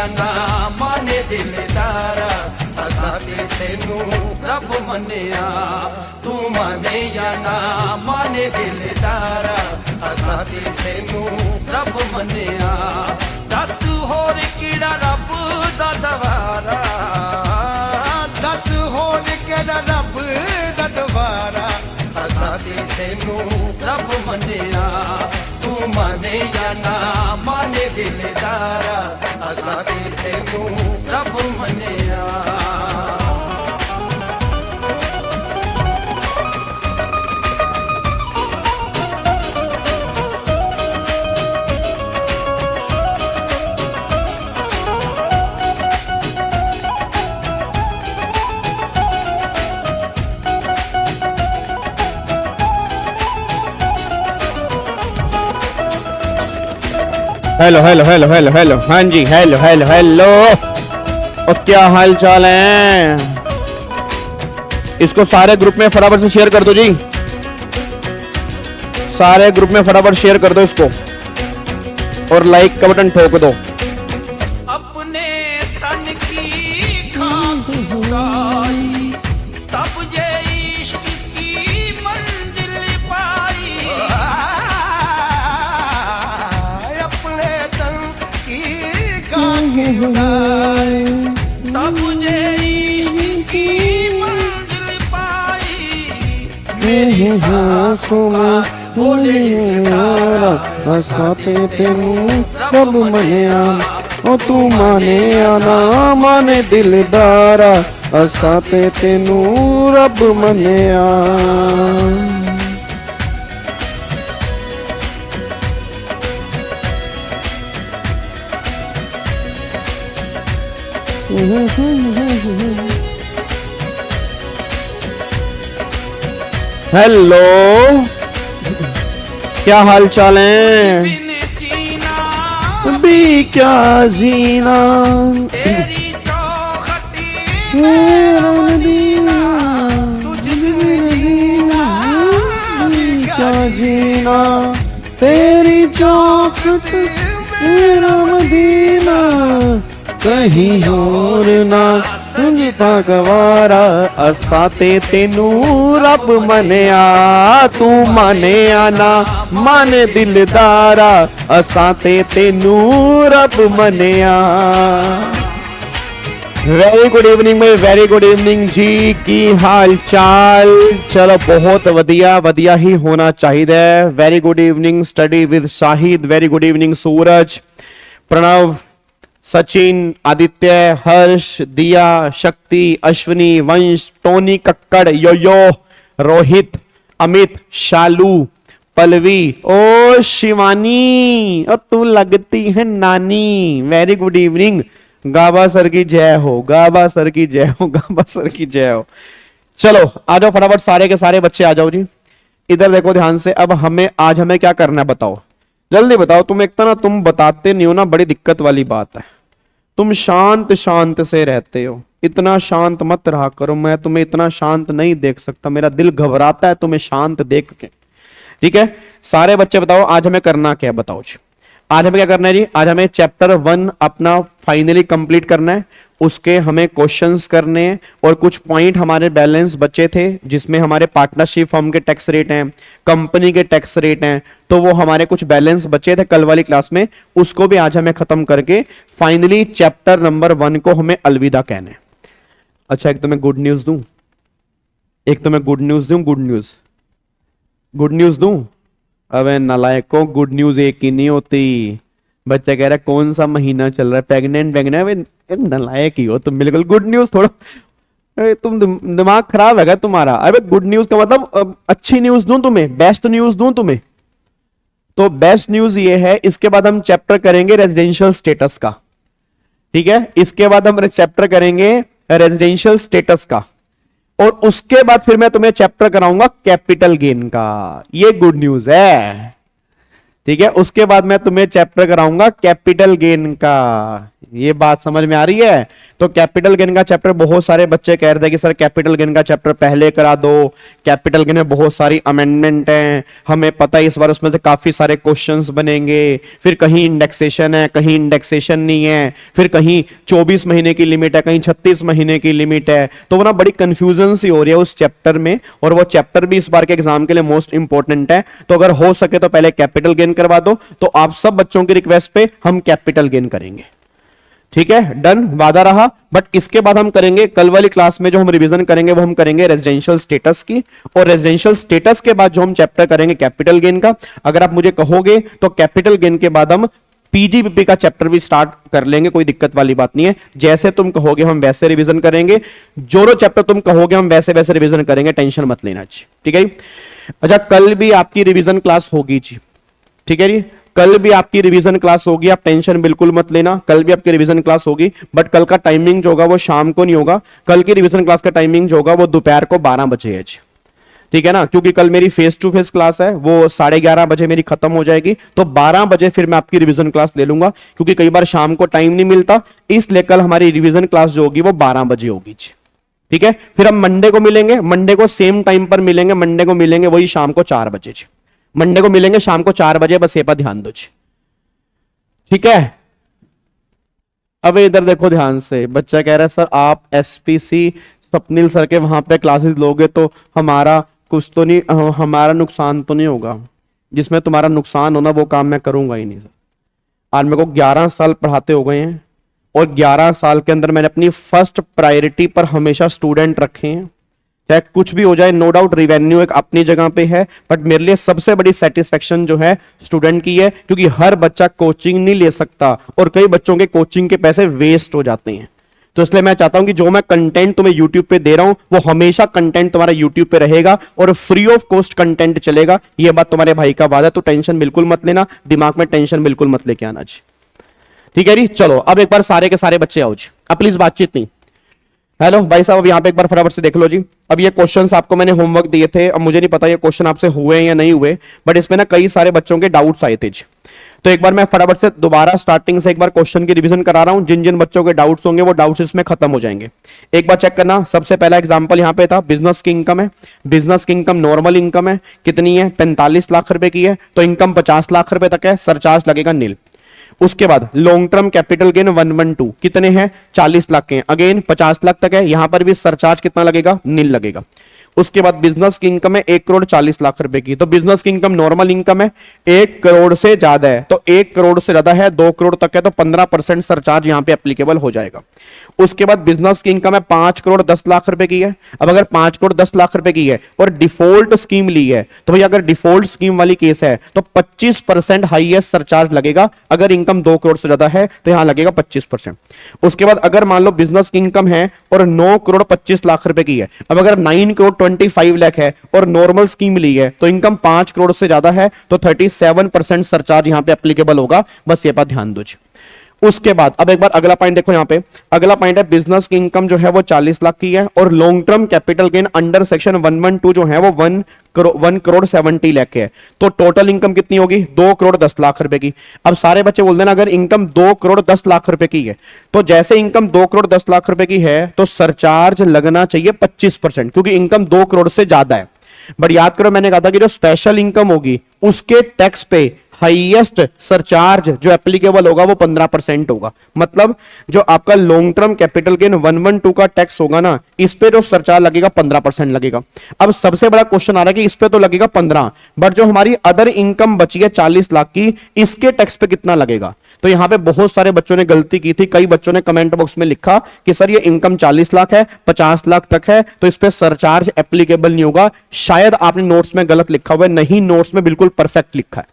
ना माने दिलदारा असा ते तेनू रब मन्निया तू माने या ना माने दिलदारा असा ते तेनू रब मन्निया दस होर किड़ा रब दा दवारा दस होर किड़ा रब दा दवारा असा ते तेनू रब मन्निया तू माने या ना माने दिलदारा असा ते तेनू रब मन्निया hello hello hello hello hello हाँ जी हेलो हेलो हेलो और क्या हाल चाल है। इसको सारे ग्रुप में फटाफट से शेयर कर दो जी, सारे ग्रुप में फटाफट शेयर कर दो इसको और लाइक का बटन ठोक दो। अपने तन की खाक उड़ाई तब ये इश्क की मंजिल पाई अपने तन की खाक उड़ाई तब ये इश्क की मंजिल पाई मेरी सांसों में बोले हंसाते तेनू रब मन्निया ओ तू माने या ना माने दिलदारा हंसाते तेनू रब मन्निया। हेलो क्या हाल चाल है। बिन जीना भी क्या जीना तेरी चौखटी मेरा मदीना तुझ बिन जीना भी क्या जीना तेरी चौखट मेरा मदीना कहीं और ना सुनता गवारा असा ते तेनू रब मन्निया तू माने या ना माने दिलदारा असा ते तेनू रब मन्निया। वेरी गुड इवनिंग में वेरी गुड इवनिंग जी की हाल चाल। चलो बहुत वधिया वधिया ही होना चाहिए। Very good evening study with Shahid, very good evening Suraj, Pranav, Sachin, Aditya, Harsh, Diya, Shakti, Ashwini, Vansh, Tony Kakkar, yoyo, Rohit, Amit, Shalu, Pallavi, ओ शिवानी और तू लगती है नानी। Very good evening. Gaba sir की जय हो, गाबा सर की जय हो, गाबा सर की जय हो। चलो आ जाओ फटाफट सारे के सारे बच्चे आ जाओ जी। इधर देखो ध्यान से। अब आज हमें क्या करना है बताओ, जल्दी बताओ। तुम एक तो ना तुम बताते नहीं हो ना, बड़ी दिक्कत वाली बात है। तुम शांत शांत से रहते हो, इतना शांत मत रहा करो। मैं तुम्हें इतना शांत नहीं देख सकता, मेरा दिल घबराता है तुम्हें शांत देख के। ठीक है सारे बच्चे बताओ आज हमें करना क्या है बताओ जी। आज हमें क्या करना है जी, आज हमें चैप्टर 1 अपना फाइनली कंप्लीट करना है। उसके हमें क्वेश्चंस करने हैं और कुछ पॉइंट हमारे बैलेंस बचे थे जिसमें हमारे पार्टनरशिप फर्म के टैक्स रेट हैं, कंपनी के टैक्स रेट हैं, तो वो हमारे कुछ बैलेंस बचे थे कल वाली क्लास में, उसको भी आज हमें खत्म करके फाइनली चैप्टर नंबर 1 को हमें अलविदा कहना है। अच्छा एक तो मैं गुड न्यूज दूं, एक तो मैं गुड न्यूज दूं, गुड न्यूज दूं। अबे नालायकों गुड न्यूज एक ही नहीं होती। बच्चा कह रहा है कौन सा महीना चल रहा है, प्रेग्नेंट नालायक ही हो तुम बिल्कुल। गुड न्यूज थोड़ा, तुम दिमाग खराब है क्या तुम्हारा। अबे गुड न्यूज का मतलब अच्छी न्यूज दूं तुम्हें, बेस्ट न्यूज दूं तुम्हें। तो बेस्ट न्यूज ये है, इसके बाद हम चैप्टर करेंगे रेजिडेंशियल स्टेटस का। ठीक है इसके बाद हम चैप्टर करेंगे रेजिडेंशियल स्टेटस का और उसके बाद फिर मैं तुम्हें चैप्टर कराऊंगा कैपिटल गेन का। ये गुड न्यूज है। ठीक है उसके बाद मैं तुम्हें चैप्टर कराऊंगा कैपिटल गेन का। ये बात समझ में आ रही है? तो कैपिटल गेन का चैप्टर बहुत सारे बच्चे कह रहे थे कि सर कैपिटल गेन का चैप्टर पहले करा दो, कैपिटल गेन में बहुत सारी अमेंडमेंट हैं, हमें पता है इस बार उसमें से काफी सारे क्वेश्चंस बनेंगे, फिर कहीं इंडेक्सेशन है, कहीं इंडेक्सेशन नहीं है, फिर कहीं 24 महीने की लिमिट है, कहीं 36 महीने की लिमिट है। तो वो ना बड़ी कंफ्यूजन सी हो रही है उस चैप्टर में, और वो चैप्टर भी इस बार के एग्जाम के लिए मोस्ट इंपॉर्टेंट है। तो अगर हो सके तो पहले कैपिटल गेन करवा दो, तो आप सब बच्चों की रिक्वेस्ट पे हम कैपिटल गेन करेंगे। ठीक है, डन, वादा रहा। बट इसके बाद हम करेंगे कल वाली क्लास में जो हम रिवीजन करेंगे वो हम करेंगे रेजिडेंशियल स्टेटस की, और रेजिडेंशियल स्टेटस के बाद जो हम चैप्टर करेंगे कैपिटल गेन का। अगर आप मुझे कहोगे तो कैपिटल गेन के बाद हम पीजीबीपी का चैप्टर भी स्टार्ट कर लेंगे, कोई दिक्कत वाली बात नहीं है। जैसे तुम कहोगे हम वैसे रिवीजन करेंगे, जो चैप्टर तुम कहोगे हम वैसे वैसे रिवीजन करेंगे, टेंशन मत लेना जी। ठीक है जी। अच्छा, कल भी आपकी रिवीजन क्लास होगी जी। ठीक है जी, कल भी आपकी रिवीजन क्लास होगी, आप टेंशन बिल्कुल मत लेना, कल भी आपकी रिवीजन क्लास होगी। बट कल का टाइमिंग जो होगा वो शाम को नहीं होगा, कल की रिवीजन क्लास का टाइमिंग जो होगा वो दोपहर को 12 बजे है जी। ठीक है ना, क्योंकि कल मेरी फेस टू फेस क्लास है, वो 11:30 बजे मेरी खत्म हो जाएगी, तो 12 बजे फिर मैं आपकी रिवीजन क्लास ले लूंगा, क्योंकि कई बार शाम को टाइम नहीं मिलता, इसलिए कल हमारी रिवीजन क्लास जो होगी वो 12 बजे होगी जी। ठीक है, फिर हम मंडे को मिलेंगे, मंडे को सेम टाइम पर मिलेंगे, मंडे को मिलेंगे वही शाम को 4 बजे जी। मंडे को मिलेंगे शाम को 4 बजे, बस ये पर ध्यान दो जी। ठीक है, अब इधर देखो ध्यान से, बच्चा कह रहा है सर आप एसपीसी स्वप्निल सर के वहां पे क्लासेस लोगे तो हमारा कुछ तो नहीं, हमारा नुकसान तो नहीं होगा? जिसमें तुम्हारा नुकसान होना वो काम मैं करूंगा ही नहीं सर। आज मेरे को 11 साल पढ़ाते हो गए हैं, और 11 साल के अंदर मैंने अपनी फर्स्ट प्रायोरिटी पर हमेशा स्टूडेंट रखे हैं, चाहे कुछ भी हो जाए। नो डाउट रिवेन्यू एक अपनी जगह पे है, बट मेरे लिए सबसे बड़ी सेटिस्फेक्शन जो है स्टूडेंट की है, क्योंकि हर बच्चा कोचिंग नहीं ले सकता, और कई बच्चों के कोचिंग के पैसे वेस्ट हो जाते हैं। तो इसलिए मैं चाहता हूं कि जो मैं कंटेंट तुम्हें यूट्यूब पे दे रहा हूं वो हमेशा कंटेंट तुम्हारा यूट्यूब पे रहेगा, और फ्री ऑफ कॉस्ट कंटेंट चलेगा। ये बात तुम्हारे भाई का वादा है, तो टेंशन बिल्कुल मत लेना, दिमाग में टेंशन बिल्कुल मत लेके आना जी। ठीक है जी, चलो अब एक बार सारे के सारे बच्चे आओ जी, अब प्लीज बातचीत नहीं। हेलो भाई साहब, अब यहाँ पे एक बार फटाफट से देख लो जी। अब ये क्वेश्चंस आपको मैंने होमवर्क दिए थे, अब मुझे नहीं पता ये क्वेश्चन आपसे हुए या नहीं हुए, बट इसमें ना कई सारे बच्चों के डाउट्स आए थे जी। तो एक बार मैं फटाफट से दोबारा स्टार्टिंग से एक बार क्वेश्चन की रिवीजन करा रहा हूं, जिन जिन बच्चों के डाउट्स होंगे वो डाउट्स इसमें खत्म हो जाएंगे। एक बार चेक करना, सबसे पहला एग्जांपल यहाँ पे था, बिजनेस की इनकम है। बिजनेस की इनकम नॉर्मल इनकम है, कितनी है? 45 लाख रुपए की है, तो इनकम 50 लाख रुपए तक है, सरचार्ज लगेगा नील। उसके बाद लॉन्ग टर्म कैपिटल गेन 112 कितने हैं? 40 लाख के हैं, अगेन 50 लाख तक है, यहां पर भी सरचार्ज कितना लगेगा? नील लगेगा। उसके बाद बिजनेस की इनकम है 1,40,00,000 रुपए की, तो बिजनेस की इनकम नॉर्मल इनकम है, 1 करोड़ से ज्यादा है, तो 1 करोड़ से ज्यादा है, 2 करोड़ तक है, तो 15% सरचार्ज यहां पे एप्लीकेबल हो जाएगा। उसके बाद बिजनेस की इनकम है 5,10,00,000 रुपए की है। अब अगर 5,10,00,000 रुपए की है और डिफॉल्ट स्कीम ली है, तो भाई अगर डिफॉल्ट स्कीम वाली केस है तो 25% हाईएस्ट सरचार्ज लगेगा। अगर इनकम 2 करोड़ से ज्यादा है तो यहां लगेगा 25%। उसके बाद अगर मान लो बिजनेस की इनकम है और 9,25,00,000 रुपए की है, अब अगर 9,25 लाख है और नॉर्मल स्कीम ली है तो इनकम 5 करोड़ से ज्यादा है, तो 37% सरचार्ज यहां पे एप्लीकेबल होगा। बस ये बात ध्यान दो जी। उसके बाद अब एक बार अगला पॉइंट देखो, यहां पे अगला पॉइंट है बिजनेस की इनकम जो है वो 40 लाख की है, और long term capital gain under section 112 जो है वो 1 करोड़ 70 लाख है, तो टोटल इनकम कितनी होगी? 2 करोड़ 10 लाख रुपए की। अब सारे बच्चे बोल देना अगर इनकम 2 करोड़ 10 लाख रुपए की है, तो जैसे इनकम 2 करोड़ 10 लाख रुपए की है तो सरचार्ज लगना चाहिए 25%, क्योंकि इनकम 2 करोड़ से ज्यादा है। बट याद करो मैंने कहा था कि जो स्पेशल इनकम होगी उसके टैक्स पे हाईएस्ट सरचार्ज जो एप्लीकेबल होगा वो 15% होगा। मतलब जो आपका लॉन्ग टर्म कैपिटल गेन 112 का टैक्स होगा ना, इस पे जो सरचार्ज लगेगा 15% लगेगा। अब सबसे बड़ा क्वेश्चन आ रहा है कि इस पे तो लगेगा 15, बट जो हमारी अदर इनकम बची है 40 लाख की, इसके टैक्स पे कितना लगेगा? तो यहां पे बहुत सारे बच्चों ने गलती की थी। कई बच्चों ने कमेंट बॉक्स में लिखा कि सर ये इनकम 40 लाख है, 50 लाख तक है, तो इस पे सरचार्ज एप्लीकेबल नहीं होगा। शायद आपने नोट्स में गलत लिखा हुआ है, नहीं, नोट्स में बिल्कुल परफेक्ट लिखा है।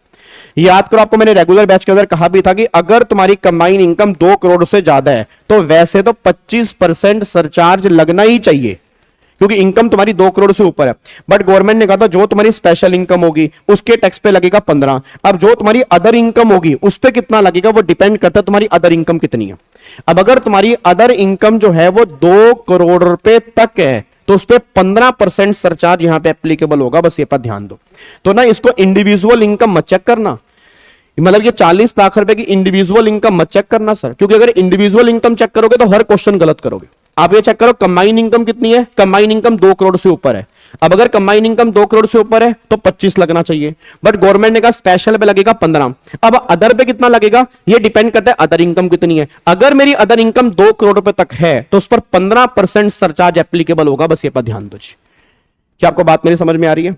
याद करो, आपको मैंने रेगुलर बैच के अंदर कहा भी था कि अगर तुम्हारी कंबाइन इनकम 2 करोड़ से ज्यादा है तो वैसे तो 25% सरचार्ज लगना ही चाहिए, क्योंकि इनकम तुम्हारी 2 करोड़ से ऊपर है। बट गवर्नमेंट ने कहा था जो तुम्हारी स्पेशल इनकम होगी उसके टैक्स पे लगेगा 15। अब जो तुम्हारी अदर इनकम होगी उस पे कितना लगेगा वो डिपेंड करता है तुम्हारी अदर इनकम कितनी है। अब अगर तुम्हारी अदर इनकम जो है वो 2 करोड़ रुपए तक है तो उस पर 15% सरचार्ज यहां पे एप्लीकेबल होगा। बस ये पर ध्यान दो। तो ना इसको इंडिविजुअल इनकम मत चेक करना, मतलब ये 40 लाख रुपए की इंडिविजुअल इनकम मत चेक करना सर, क्योंकि अगर इंडिविजुअल इनकम चेक करोगे तो हर क्वेश्चन गलत करोगे। आप ये चेक करो कंबाइन इनकम कितनी है, कंबाइन इनकम 2 करोड़ से ऊपर है। अब अगर कंबाइन इनकम 2 करोड़ से ऊपर है तो 25 लगना चाहिए, बट गवर्नमेंट ने कहा स्पेशल पे लगेगा 15। अब अदर पे कितना लगेगा ये डिपेंड करता है अदर इनकम कितनी है। अगर मेरी अदर इनकम 2 करोड़ रुपए तक है तो उस पर 15% सरचार्ज एप्लीकेबल होगा। बस ये पर ध्यान दो जी। क्या आपको बात मेरी समझ में आ रही है?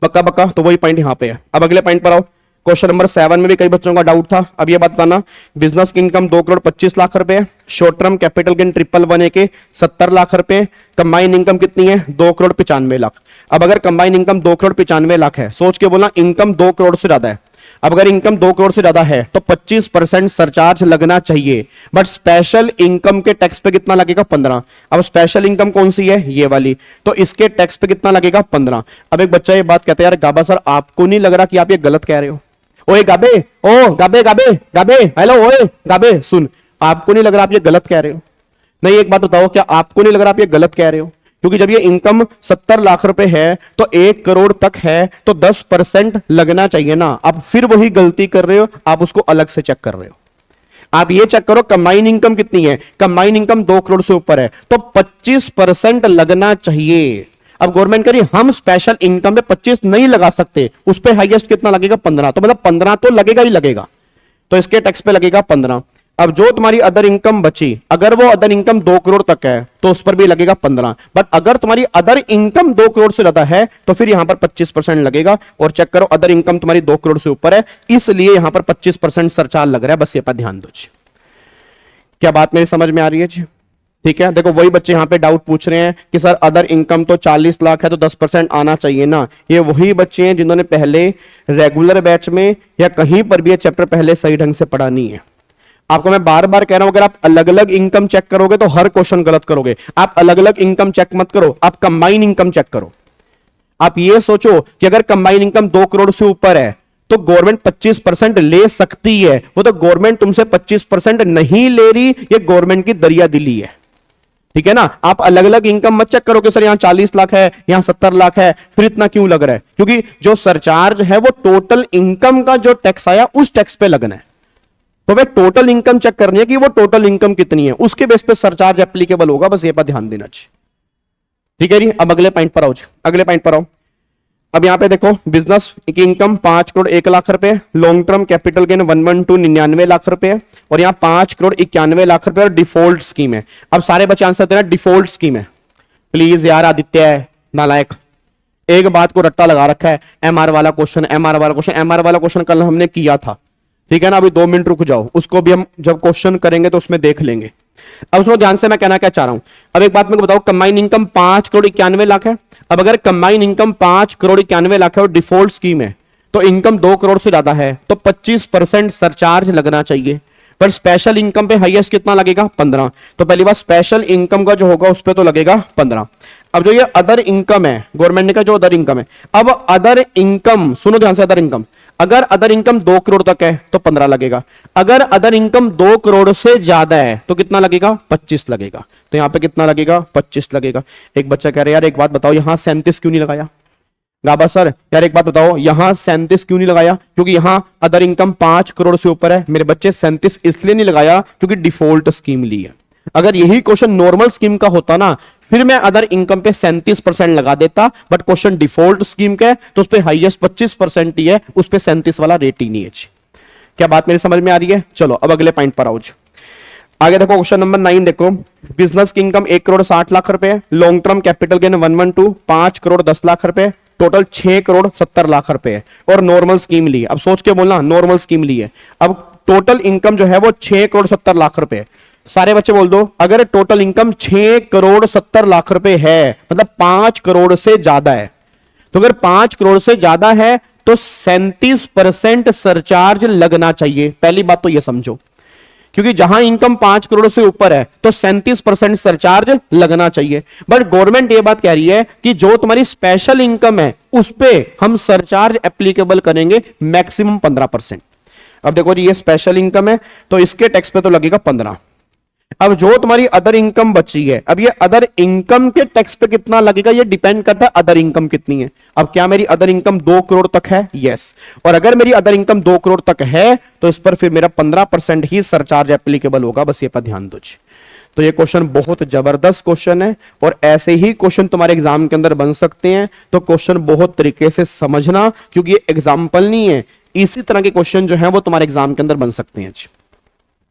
पक्का पक्का? तो वही पॉइंट यहां पे है। अब अगले पॉइंट पर आओ। क्वेश्चन नंबर 7 में भी कई बच्चों का डाउट था। अब ये बात बताना, बिजनेस की इनकम 2 करोड़ 25 लाख रुपए, शॉर्ट टर्म कैपिटल गेन 111 के 70 लाख रुपए, कंबाइन इनकम कितनी है 2 करोड़ 95 लाख। अब अगर कंबाइन इनकम 2 करोड़ 95 लाख है, सोच के बोलना इनकम 2 करोड़ से ज्यादा है। अब अगर इनकम 2 करोड़ से ज्यादा है तो 25% सरचार्ज लगना चाहिए, बट स्पेशल इनकम के टैक्स पे कितना लगेगा 15। अब स्पेशल इनकम कौन सी है ये वाली, तो इसके टैक्स पे कितना लगेगा 15। अब एक बच्चा ये बात कहता है यार गाबा सर आपको नहीं लग रहा कि आप ये गलत कह रहे हो? ओए गाबे, ओ गाबे गाबे गाबे, हेलो ओए गाबे सुन, आपको नहीं लग रहा आप ये गलत कह रहे हो? नहीं, एक बात बताओ, क्या आपको नहीं लग रहा आप ये गलत कह रहे हो? क्योंकि जब ये इनकम 70 लाख रुपए है तो 1 करोड़ तक है तो 10% लगना चाहिए ना। आप फिर वही गलती कर रहे हो, आप उसको अलग से चेक कर रहे हो। आप ये चेक करो कंबाइन इनकम कितनी है, कंबाइन इनकम 2 करोड़ से ऊपर है तो 25% लगना चाहिए। अब गवर्नमेंट कह रही हम स्पेशल इनकम पे 25 नहीं लगा सकते, उस पे हाईएस्ट कितना लगेगा 15, तो मतलब 15 तो लगेगा ही लगेगा, तो इसके टैक्स पे लगेगा 15। अब जो तुम्हारी अदर इनकम बची, अगर वो अदर इनकम 2 करोड़ तक है तो उस पर भी लगेगा 15, बट अगर तुम्हारी अदर इनकम 2 करोड़ से ज्यादा है तो फिर यहां पर 25% लगेगा। और चेक करो अदर इनकम तुम्हारी 2 करोड़ से ऊपर है, इसलिए यहां पर 25% सरचार्ज लग रहा है। बस ये पर ध्यान दो जी। क्या बात मेरी समझ में आ रही है जी? ठीक है, देखो वही बच्चे यहां पे डाउट पूछ रहे हैं कि सर अदर इनकम तो 40 लाख है तो 10% आना चाहिए ना। ये वही बच्चे हैं जिन्होंने पहले रेगुलर बैच में या कहीं पर भी ये चैप्टर पहले सही ढंग से पढ़ा नहीं है। आपको मैं बार बार कह रहा हूं अगर आप अलग अलग इनकम चेक करोगे तो हर क्वेश्चन गलत करोगे। आप अलग अलग इनकम चेक मत करो, आप कंबाइन इनकम चेक करो। आप ये सोचो कि अगर कंबाइन इनकम 2 करोड़ से ऊपर है तो गवर्नमेंट 25% ले सकती है, वो तो गवर्नमेंट तुमसे 25% नहीं ले रही, ये गवर्नमेंट की दरिया दिली है। ठीक है ना? आप अलग अलग इनकम मत चेक करो कि सर यहां 40 लाख है यहां 70 लाख है, फिर इतना क्यों लग रहा है, क्योंकि जो सरचार्ज है वो टोटल इनकम का जो टैक्स आया उस टैक्स पे लगना है। तो भाई टोटल इनकम चेक करनी है कि वो टोटल इनकम कितनी है, उसके बेस पे सरचार्ज एप्लीकेबल होगा। बस ये पर ध्यान देना चाहिए। ठीक है जी। अब अगले पॉइंट पर आओ, अगले पॉइंट पर आओ। अब यहां पे देखो बिजनेस की इनकम 5 करोड़ 1 लाख रुपए, long term capital gain 112 99 lakh रुपए, और यहां 5 करोड़ 91 लाख रुपए और डिफॉल्ट स्कीम है। अब सारे बच्चे आंसर दे रहे हैं डिफॉल्ट स्कीम है। प्लीज यार आदित्य है नालायक, एक बात को रट्टा लगा रखा है, एमआर वाला क्वेश्चन, एमआर वाला क्वेश्चन, एमआर वाला क्वेश्चन कल हमने किया था। ठीक है ना? अभी 2 मिनट रुक जाओ, उसको भी हम जब क्वेश्चन करेंगे तो उसमें देख लेंगे। अब उसको ध्यान से मैं कहना क्या चाह रहा हूं। अब एक बात मेरे को बताओ, कंबाइन इनकम 5 करोड़ 91 लाख है। अब अगर कंबाइन इनकम 5 करोड़ 91 लाख है और डिफॉल्ट स्कीम है तो इनकम 2 करोड़ से ज्यादा है तो 25% सरचार्ज लगना चाहिए, पर स्पेशल इनकम पे हाईएस्ट कितना लगेगा 15। तो पहली बात स्पेशल इनकम का जो होगा उस पर तो लगेगा 15। अब जो ये अदर इनकम है, गवर्नमेंट ने कहा जो अदर इनकम है, अब अदर इनकम सुनो ध्यान से, अदर इनकम अगर अदर इनकम 2 करोड़ तक है तो 15 लगेगा, अगर अदर इनकम 2 करोड़ से ज्यादा है तो कितना लगेगा 25 लगेगा। तो यहां पे कितना लगेगा 25 लगेगा। एक बच्चा कह रहा है यार एक बात बताओ यहां 37 क्यों नहीं लगाया? गाबा सर यार एक बात बताओ यहां 37 क्यों नहीं लगाया? क्योंकि यहां अदर इनकम 5 करोड़ से ऊपर है। मेरे बच्चे 37 इसलिए नहीं लगाया क्योंकि डिफॉल्ट स्कीम ली है। अगर यही क्वेश्चन नॉर्मल स्कीम का होता ना फिर मैं अदर इनकम पे 37% लगा देता, बट क्वेश्चन डिफॉल्ट स्कीम का है तो उस पे हाईएस्ट 25% ही है, उस पे 37 वाला रेट ही नहीं है। क्या बात मेरी समझ में आ रही है? चलो अब अगले पॉइंट पर आओ। आगे देखो क्वेश्चन नंबर 9 देखो, बिजनेस की इनकम 1 करोड़ 60 लाख रुपए, long term capital gain 112 5 crore 10 lakh रुपए, टोटल 6 करोड़ 70 लाख रुपए और नॉर्मल स्कीम ली है। अब सोच के बोलना नॉर्मल स्कीम ली है। अब टोटल इनकम जो है वो 6 करोड़ 70 लाख रुपए। सारे बच्चे बोल दो अगर टोटल इनकम 6 करोड़ 70 लाख रुपए है मतलब 5 करोड़ से ज्यादा है, तो अगर 5 करोड़ से ज्यादा है तो 37% सरचार्ज लगना चाहिए। पहली बात तो यह समझो, क्योंकि जहां इनकम 5 करोड़ से ऊपर है तो 37% सरचार्ज लगना चाहिए। बट गवर्नमेंट ये बात कह रही है कि जो तुम्हारी स्पेशल इनकम है उस पे हम सरचार्ज एप्लीकेबल करेंगे मैक्सिमम 15%। अब देखो जी ये स्पेशल इनकम है तो इसके टैक्स पे तो लगेगा 15। अब जो तुम्हारी अदर इनकम बची है, अब ये अदर इनकम के टैक्स पे कितना लगेगा ये डिपेंड करता है अदर इनकम कितनी है। अब क्या मेरी अदर इनकम 2 करोड़ तक है? यस। और अगर मेरी अदर इनकम 2 करोड़ तक है तो इस पर फिर मेरा 15% ही सरचार्ज एप्लीकेबल होगा। बस ये पर ध्यान दो। तो ये क्वेश्चन बहुत जबरदस्त क्वेश्चन है और ऐसे ही क्वेश्चन तुम्हारे एग्जाम के अंदर बन सकते हैं। तो क्वेश्चन बहुत तरीके से समझना, क्योंकि ये एग्जाम्पल नहीं है, इसी तरह के क्वेश्चन जो है वो तुम्हारे एग्जाम के अंदर बन सकते हैं।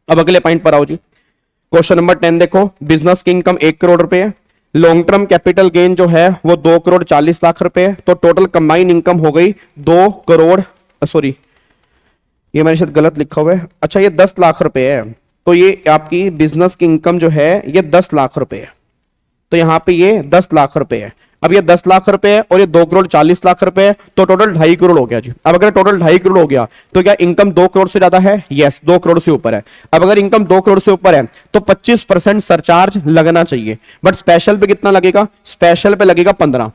अब अगले पॉइंट पर आओ जी। क्वेश्चन नंबर 10 देखो, बिजनेस की इनकम 1 करोड़ रुपए है, लॉन्ग टर्म कैपिटल गेन जो है वो 2 करोड़ 40 लाख रुपए है, तो टोटल कंबाइन इनकम हो गई 2 करोड़, सॉरी ये मैंने शायद गलत लिखा हुआ है, अच्छा ये 10 लाख रुपए है। तो ये आपकी बिजनेस की इनकम जो है ये 10 लाख रुपए है, तो यहां पे ये 10 लाख रुपए है। अब ये 10 लाख रुपए है और ये 2 करोड़ 40 लाख रुपए है, तो टोटल 2.5 करोड़ हो गया जी। अब अगर टोटल 2.5 करोड़ हो गया तो क्या इनकम 2 करोड़ से ज्यादा है? यस, 2 करोड़ से ऊपर है। अब अगर इनकम 2 करोड़ से ऊपर है तो 25% सरचार्ज लगना चाहिए, बट स्पेशल पे कितना लगेगा? स्पेशल पे लगेगा 15।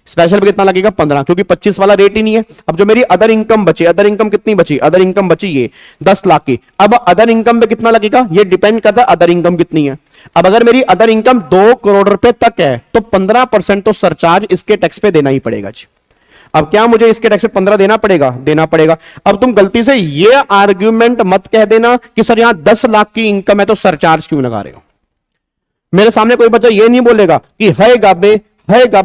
स्पेशल पे कितना लगेगा? 15, क्योंकि 25 वाला रेट ही नहीं है। अब जो मेरी अदर इनकम बची, अदर इनकम कितनी बची? अदर इनकम बची ये 10 लाख की। अब अदर इनकम पे कितना लगेगा? ये डिपेंड करता है अदर इनकम कितनी है। अब अगर मेरी अदर इनकम 2 करोड़ रुपए तक है तो 15% तो सरचार्ज इसके टैक्स पे देना ही पड़ेगा जी। अब क्या मुझे इसके टैक्स पे 15 देना पड़ेगा? देना पड़ेगा। अब तुम गलती से ये आर्ग्यूमेंट मत कह देना कि सर यहां 10 लाख की इनकम है तो सरचार्ज क्यों लगा रहे हो। मेरे सामने कोई बच्चा ये नहीं बोलेगा कि है गाबे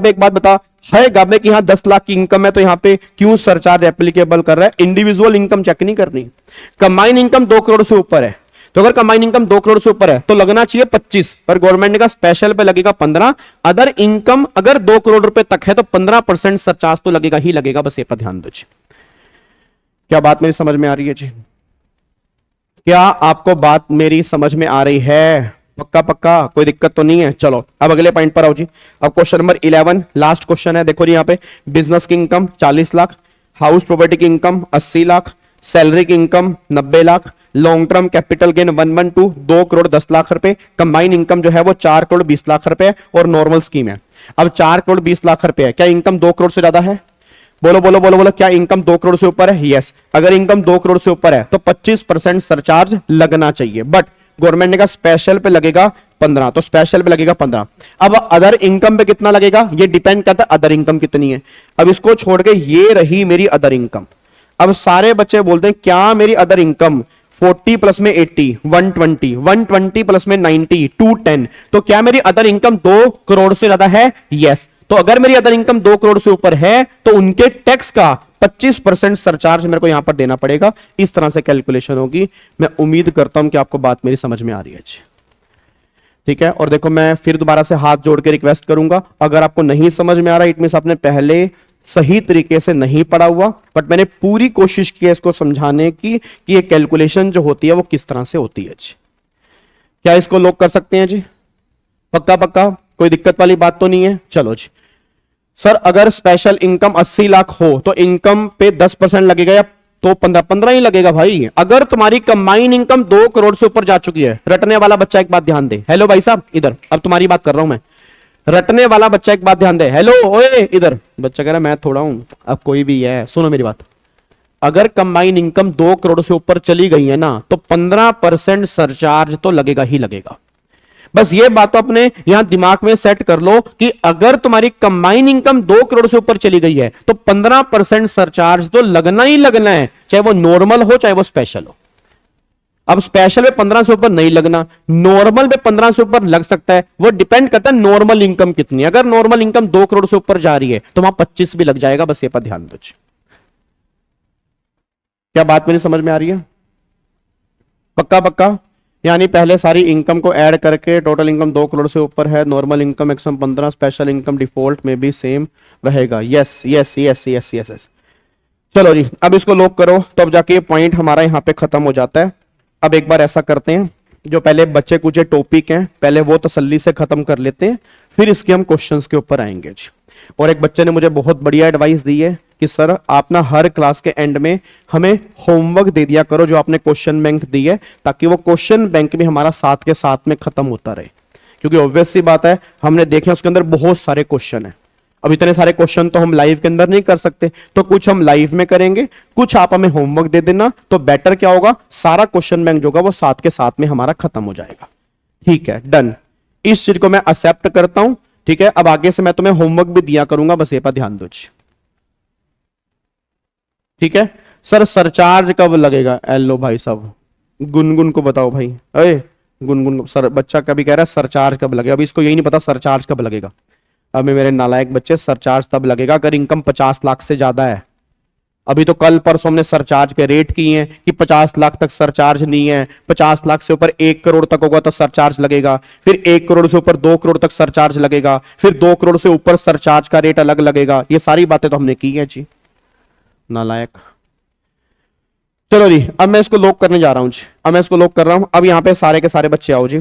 एक बात बता, है गाबे कि यहां 10 लाख की इनकम है तो यहां पे क्यों सरचार्ज एप्लीकेबल कर रहा है। इंडिविजुअल इनकम चेक नहीं करनी। कंबाइन इनकम 2 करोड़ से ऊपर है, तो अगर कंबाइन इनकम 2 करोड़ से ऊपर है तो लगना चाहिए 25, पर गवर्नमेंट ने कहा स्पेशल पे लगेगा 15। अदर इनकम अगर 2 करोड़ रुपए तक है तो 15% सरचार्ज तो लगेगा ही लगेगा। बस ये पर ध्यान दो। क्या बात मेरी समझ में आ रही है जी? क्या आपको बात मेरी समझ में आ रही है? पक्का पक्का, कोई दिक्कत तो नहीं है। चलो अब अगले पॉइंट पर आओ जी। अब क्वेश्चन नंबर 11 लास्ट क्वेश्चन है। देखो जी यहाँ पे बिजनेस की इनकम 40 लाख, हाउस प्रॉपर्टी की इनकम 80 लाख, सैलरी की income 90 lakh, long term capital gain 112 2 crore 10 lakh रुपए, कंबाइन इनकम जो है वो 4 करोड़ 20 लाख रुपए और नॉर्मल स्कीम है। अब 4 करोड़ 20 लाख रुपए है, क्या इनकम 2 करोड़ से ज्यादा है? बोलो बोलो बोलो बोलो, क्या इनकम 2 करोड़ से ऊपर है? यस। अगर इनकम 2 करोड़ से ऊपर है तो 25% सरचार्ज लगना चाहिए, बट गवर्नमेंट ने कहा स्पेशल पे लगेगा 15, तो स्पेशल पे लगेगा 15। अब अदर इनकम पे कितना लगेगा? ये डिपेंड करता है अदर इनकम कितनी है। अब इसको छोड़ के ये रही मेरी अदर इनकम। अब सारे बच्चे बोलते हैं क्या मेरी अदर इनकम 40 प्लस में 80 120, 120 प्लस में 90 210, तो क्या मेरी अदर इनकम 2 करोड़ से ज्यादा है? यस। तो अगर मेरी अदर इनकम 2 करोड़ से ऊपर है तो उनके टैक्स का 25% सरचार्ज मेरे को यहां पर देना पड़ेगा। इस तरह से कैलकुलेशन होगी। मैं उम्मीद करता हूं कि आपको बात मेरी समझ में आ रही है। ठीक है, और देखो मैं फिर दोबारा से हाथ जोड़ के रिक्वेस्ट करूंगा, अगर आपको नहीं समझ में आ रहा इट मींस आपने पहले सही तरीके से नहीं पढ़ा हुआ, बट मैंने पूरी कोशिश की है इसको समझाने की कि ये कैलकुलेशन जो होती है वो किस तरह से होती है जी। क्या इसको लोग कर सकते हैं जी? पक्का पक्का, कोई दिक्कत वाली बात तो नहीं है। चलो जी। सर अगर स्पेशल इनकम 80 लाख हो तो इनकम पे 10% लगेगा या तो 15 ही लगेगा भाई। अगर तुम्हारी कंबाइन इनकम 2 करोड़ से ऊपर जा चुकी है, रटने वाला बच्चा एक बात ध्यान दे। हेलो भाई साहब इधर, अब तुम्हारी बात कर रहा हूं मैं। रटने वाला बच्चा एक बात ध्यान दे। हेलो ओए इधर, बच्चा कह रहा मैं थोड़ा हूं, अब कोई भी है, सुनो मेरी बात। अगर कंबाइन इनकम 2 करोड़ से ऊपर चली गई है ना तो 15% सरचार्ज तो लगेगा ही लगेगा। बस ये बात तो अपने यहां दिमाग में सेट कर लो कि अगर तुम्हारी कंबाइन इनकम 2 करोड़ से ऊपर चली गई है तो 15% सरचार्ज तो लगना ही लगना है, चाहे वो नॉर्मल हो चाहे वो स्पेशल हो। अब स्पेशल में 15 से ऊपर नहीं लगना, नॉर्मल में 15 से ऊपर लग सकता है। वो डिपेंड करता है नॉर्मल इनकम कितनी है। अगर नॉर्मल इनकम 2 करोड़ से ऊपर जा रही है तो वहां 25 भी लग जाएगा। बस ये पर ध्यान दो। क्या बात मेरी समझ में आ रही है? पक्का पक्का, यानी पहले सारी इनकम को ऐड करके टोटल इनकम 2 करोड़ से ऊपर है, नॉर्मल इनकम एक्सम 15, स्पेशल इनकम डिफॉल्ट में भी सेम रहेगा। Yes yes yes yes yes yes. चलो जी, अब इसको लॉक करो तो अब जाके ये पॉइंट हमारा यहां पे खत्म हो जाता है। अब एक बार ऐसा करते हैं, जो पहले बच्चे कुछ टॉपिक हैं पहले वो तसल्ली से खत्म कर लेते हैं, फिर इसके हम क्वेश्चंस के ऊपर आएंगे। और एक बच्चे ने मुझे बहुत बढ़िया एडवाइस दी है कि सर आप ना हर क्लास के एंड में हमें होमवर्क दे दिया करो जो आपने क्वेश्चन बैंक दी है, ताकि वो क्वेश्चन बैंक भी हमारा साथ के साथ में खत्म होता रहे। क्योंकि ऑब्वियस सी बात है, हमने देखे उसके अंदर बहुत सारे क्वेश्चन है। अब इतने सारे क्वेश्चन तो हम लाइव के अंदर नहीं कर सकते, तो कुछ हम लाइव में करेंगे, कुछ आप हमें होमवर्क दे देना, तो बेटर क्या होगा, सारा क्वेश्चन बैंक जो होगा वो साथ के साथ में हमारा खत्म हो जाएगा। ठीक है, डन, इस चीज को मैं एक्सेप्ट करता हूं। ठीक है, अब आगे से मैं तुम्हें होमवर्क भी दिया करूंगा, बस ये पर ध्यान दो। ठीक है सर, सरचार्ज कब लगेगा? एलो भाई साहब, गुनगुन को बताओ भाई। अरे गुनगुन, सर बच्चा कभी कह रहा है सरचार्ज कब लगेगा, अभी इसको यही नहीं पता सरचार्ज कब लगेगा। अब मेरे नालायक बच्चे, सरचार्ज तब लगेगा अगर इनकम 50 लाख से ज्यादा है। अभी तो कल परसों हमने सरचार्ज के रेट किए हैं कि 50 लाख तक सरचार्ज नहीं है, 50 लाख से ऊपर 1 करोड़ तक होगा तो सरचार्ज लगेगा, फिर 1 करोड़ से ऊपर 2 करोड़ तक सरचार्ज लगेगा, फिर 2 करोड़ से ऊपर सरचार्ज का रेट अलग लगेगा। ये सारी बातें तो हमने की है जी, नालायक। चलो जी, अब मैं इसको लॉक करने जा रहा हूं जी, अब मैं इसको लॉक कर रहा हूं। अब यहां पे सारे के सारे बच्चे आओ जी।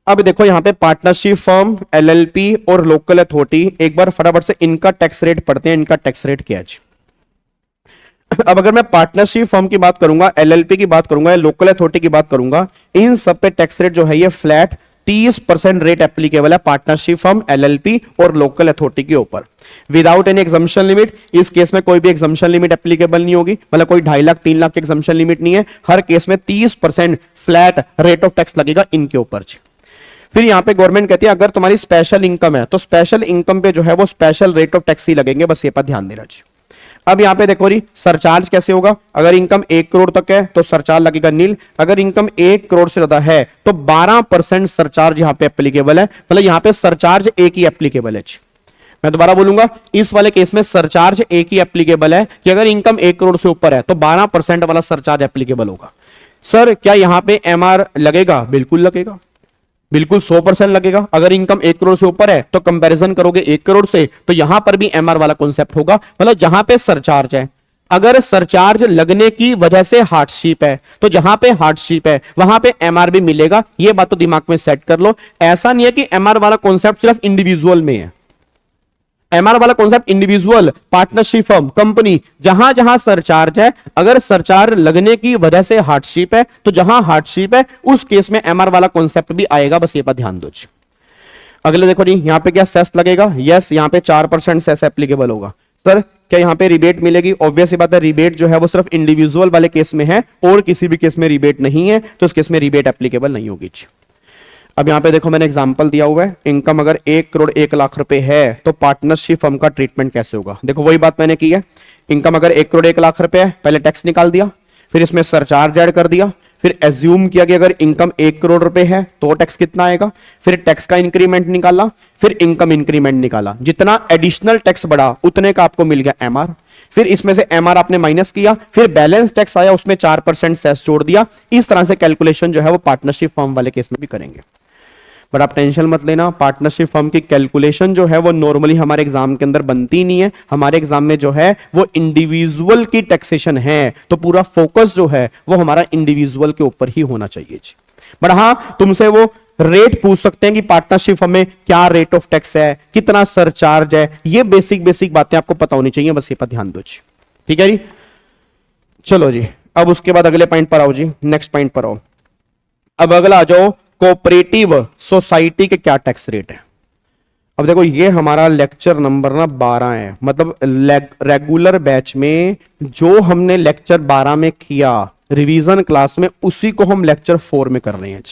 अब देखो यहां पे पार्टनरशिप फर्म, एलएलपी और लोकल अथॉरिटी, एक बार फटाफट से इनका टैक्स रेट पढ़ते हैं। इनका टैक्स रेट क्या है जी? अब अगर मैं पार्टनरशिप फर्म की बात करूंगा, एलएलपी की बात करूंगा, लोकल अथॉरिटी की बात करूंगा, इन सब पे टैक्स रेट जो है ये फ्लैट 30% रेट एप्लीकेबल है पार्टनरशिप फर्म, एलएलपी और लोकल अथॉरिटी के ऊपर, विदाउट एनी एग्जम्पशन लिमिट। इस केस में कोई भी एग्जम्पशन लिमिट एप्लीकेबल नहीं होगी, मतलब कोई 2.5 लाख 3 लाख की एग्जम्पशन लिमिट नहीं है। हर केस में 30% फ्लैट रेट ऑफ टैक्स लगेगा इनके ऊपर। फिर यहां पे गवर्नमेंट कहती है अगर तुम्हारी स्पेशल इनकम है तो स्पेशल इनकम पे जो है वो स्पेशल रेट ऑफ टैक्स ही लगेंगे, बस ये पर ध्यान देना जी। अब यहां पे देखो जी, सरचार्ज कैसे होगा? अगर इनकम 1 करोड़ तक है तो सरचार्ज लगेगा नील, अगर इनकम 1 करोड़ से ज्यादा है तो 12% सरचार्ज यहां पे एप्लीकेबल है, मतलब यहां पे सरचार्ज एक ही एप्लीकेबल है। मैं दोबारा बोलूंगा, इस वाले केस में सरचार्ज एक ही एप्लीकेबल है कि अगर इनकम 1 करोड़ से ऊपर है तो 12% वाला सरचार्ज एप्लीकेबल होगा। सर क्या यहां पे एमआर लगेगा? बिल्कुल लगेगा, बिल्कुल 100% लगेगा। अगर इनकम 1 करोड़ से ऊपर है तो कंपैरिजन करोगे 1 करोड़ से तो यहां पर भी एमआर वाला कॉन्सेप्ट होगा, मतलब जहां पे सरचार्ज है, अगर सरचार्ज लगने की वजह से हार्डशिप है तो जहां पे हार्डशिप है वहां पे एमआर भी मिलेगा। ये बात तो दिमाग में सेट कर लो। ऐसा नहीं है कि एमआर वाला कॉन्सेप्ट सिर्फ इंडिविजुअल में है, एमआर वाला concept individual, partnership firm, company, जहां जहां सरचार्ज है, अगर सरचार्ज लगने की वजह से हार्डशिप है तो जहां हार्डशिप है उस केस में एमआर वाला कॉन्सेप्ट भी आएगा, बस ये पर ध्यान दो जी। अगले देखो जी, यहां पे क्या सेस लगेगा? यस, यहां पे 4% सेस एप्लीकेबल होगा। सर क्या यहां पे रिबेट मिलेगी? ऑब्वियस सी बात है, रिबेट जो है वो सिर्फ इंडिविजुअल वाले केस में है और किसी भी केस में रिबेट नहीं है, तो उस केस में रिबेट एप्लीकेबल नहीं होगी। अब यहां पे देखो मैंने एग्जांपल दिया हुआ है, इनकम अगर 1 करोड़ 1 लाख रुपए है तो पार्टनरशिप फर्म का ट्रीटमेंट कैसे होगा? देखो वही बात मैंने की है, इनकम अगर 1 करोड़ 1 लाख रुपए है, पहले टैक्स निकाल दिया, फिर इसमें सरचार्ज ऐड कर दिया, फिर एज्यूम किया कि अगर इनकम 1 करोड़ रुपए है तो टैक्स कितना आएगा, फिर टैक्स का इंक्रीमेंट निकाला, फिर इनकम इंक्रीमेंट निकाला, जितना एडिशनल टैक्स बढ़ा उतने का आपको मिल गया एमआर, फिर इसमें से एमआर आपने माइनस किया, फिर बैलेंस टैक्स आया उसमें 4% सेस जोड़ दिया। इस तरह से कैलकुलेशन जो है वो पार्टनरशिप फर्म वाले केस में भी करेंगे। बट आप टेंशन मत लेना, पार्टनरशिप फर्म की कैलकुलेशन जो है वो नॉर्मली हमारे एग्जाम के अंदर बनती नहीं है। हमारे एग्जाम में जो है वो इंडिविजुअल की टैक्सेशन है, तो पूरा फोकस जो है वो हमारा इंडिविजुअल के ऊपर ही होना चाहिए। बट हाँ, तुमसे वो रेट पूछ सकते हैं कि पार्टनरशिप फर्म में क्या रेट ऑफ टैक्स है, कितना सरचार्ज है, ये बेसिक बेसिक बातें आपको पता होनी चाहिए, बस ये पर ध्यान दो जी। ठीक है जी, चलो जी, अब उसके बाद अगले पॉइंट पर आओ जी, नेक्स्ट पॉइंट पर आओ। अब अगला आ जाओ, कोऑपरेटिव सोसाइटी के क्या टैक्स रेट है। अब देखो ये हमारा लेक्चर नंबर ना 12 है, मतलब रेगुलर बैच में जो हमने लेक्चर 12 में किया रिवीजन क्लास में, उसी को हम लेक्चर 4 में कर रहे हैं।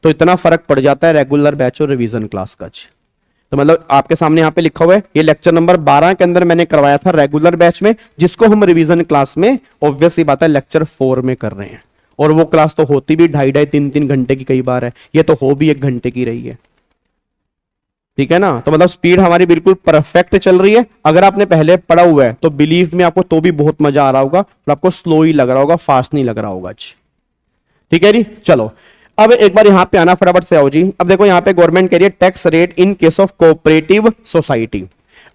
तो इतना फर्क पड़ जाता है रेगुलर बैच और रिवीजन क्लास का। तो मतलब आपके सामने यहाँ पे लिखा हुआ है, ये लेक्चर नंबर 12 के अंदर मैंने करवाया था रेगुलर बैच में, जिसको हम रिवीजन क्लास में ऑब्वियसली बात है लेक्चर 4 में कर रहे हैं। और वो क्लास तो होती भी 2.5 3 घंटे की कई बार है, ये तो हो भी 1 घंटे की रही है। ठीक है ना, तो मतलब स्पीड हमारी बिल्कुल परफेक्ट चल रही है। अगर आपने पहले पढ़ा हुआ है तो बिलीव में आपको तो भी बहुत मजा आ रहा होगा, और आपको स्लो ही लग रहा होगा, फास्ट नहीं लग रहा होगा। ठीक है जी, चलो अब एक बार यहां पे आना, फटाफट से आओ जी। अब देखो यहां पे गवर्नमेंट कह रही है tax rate in case of cooperative society.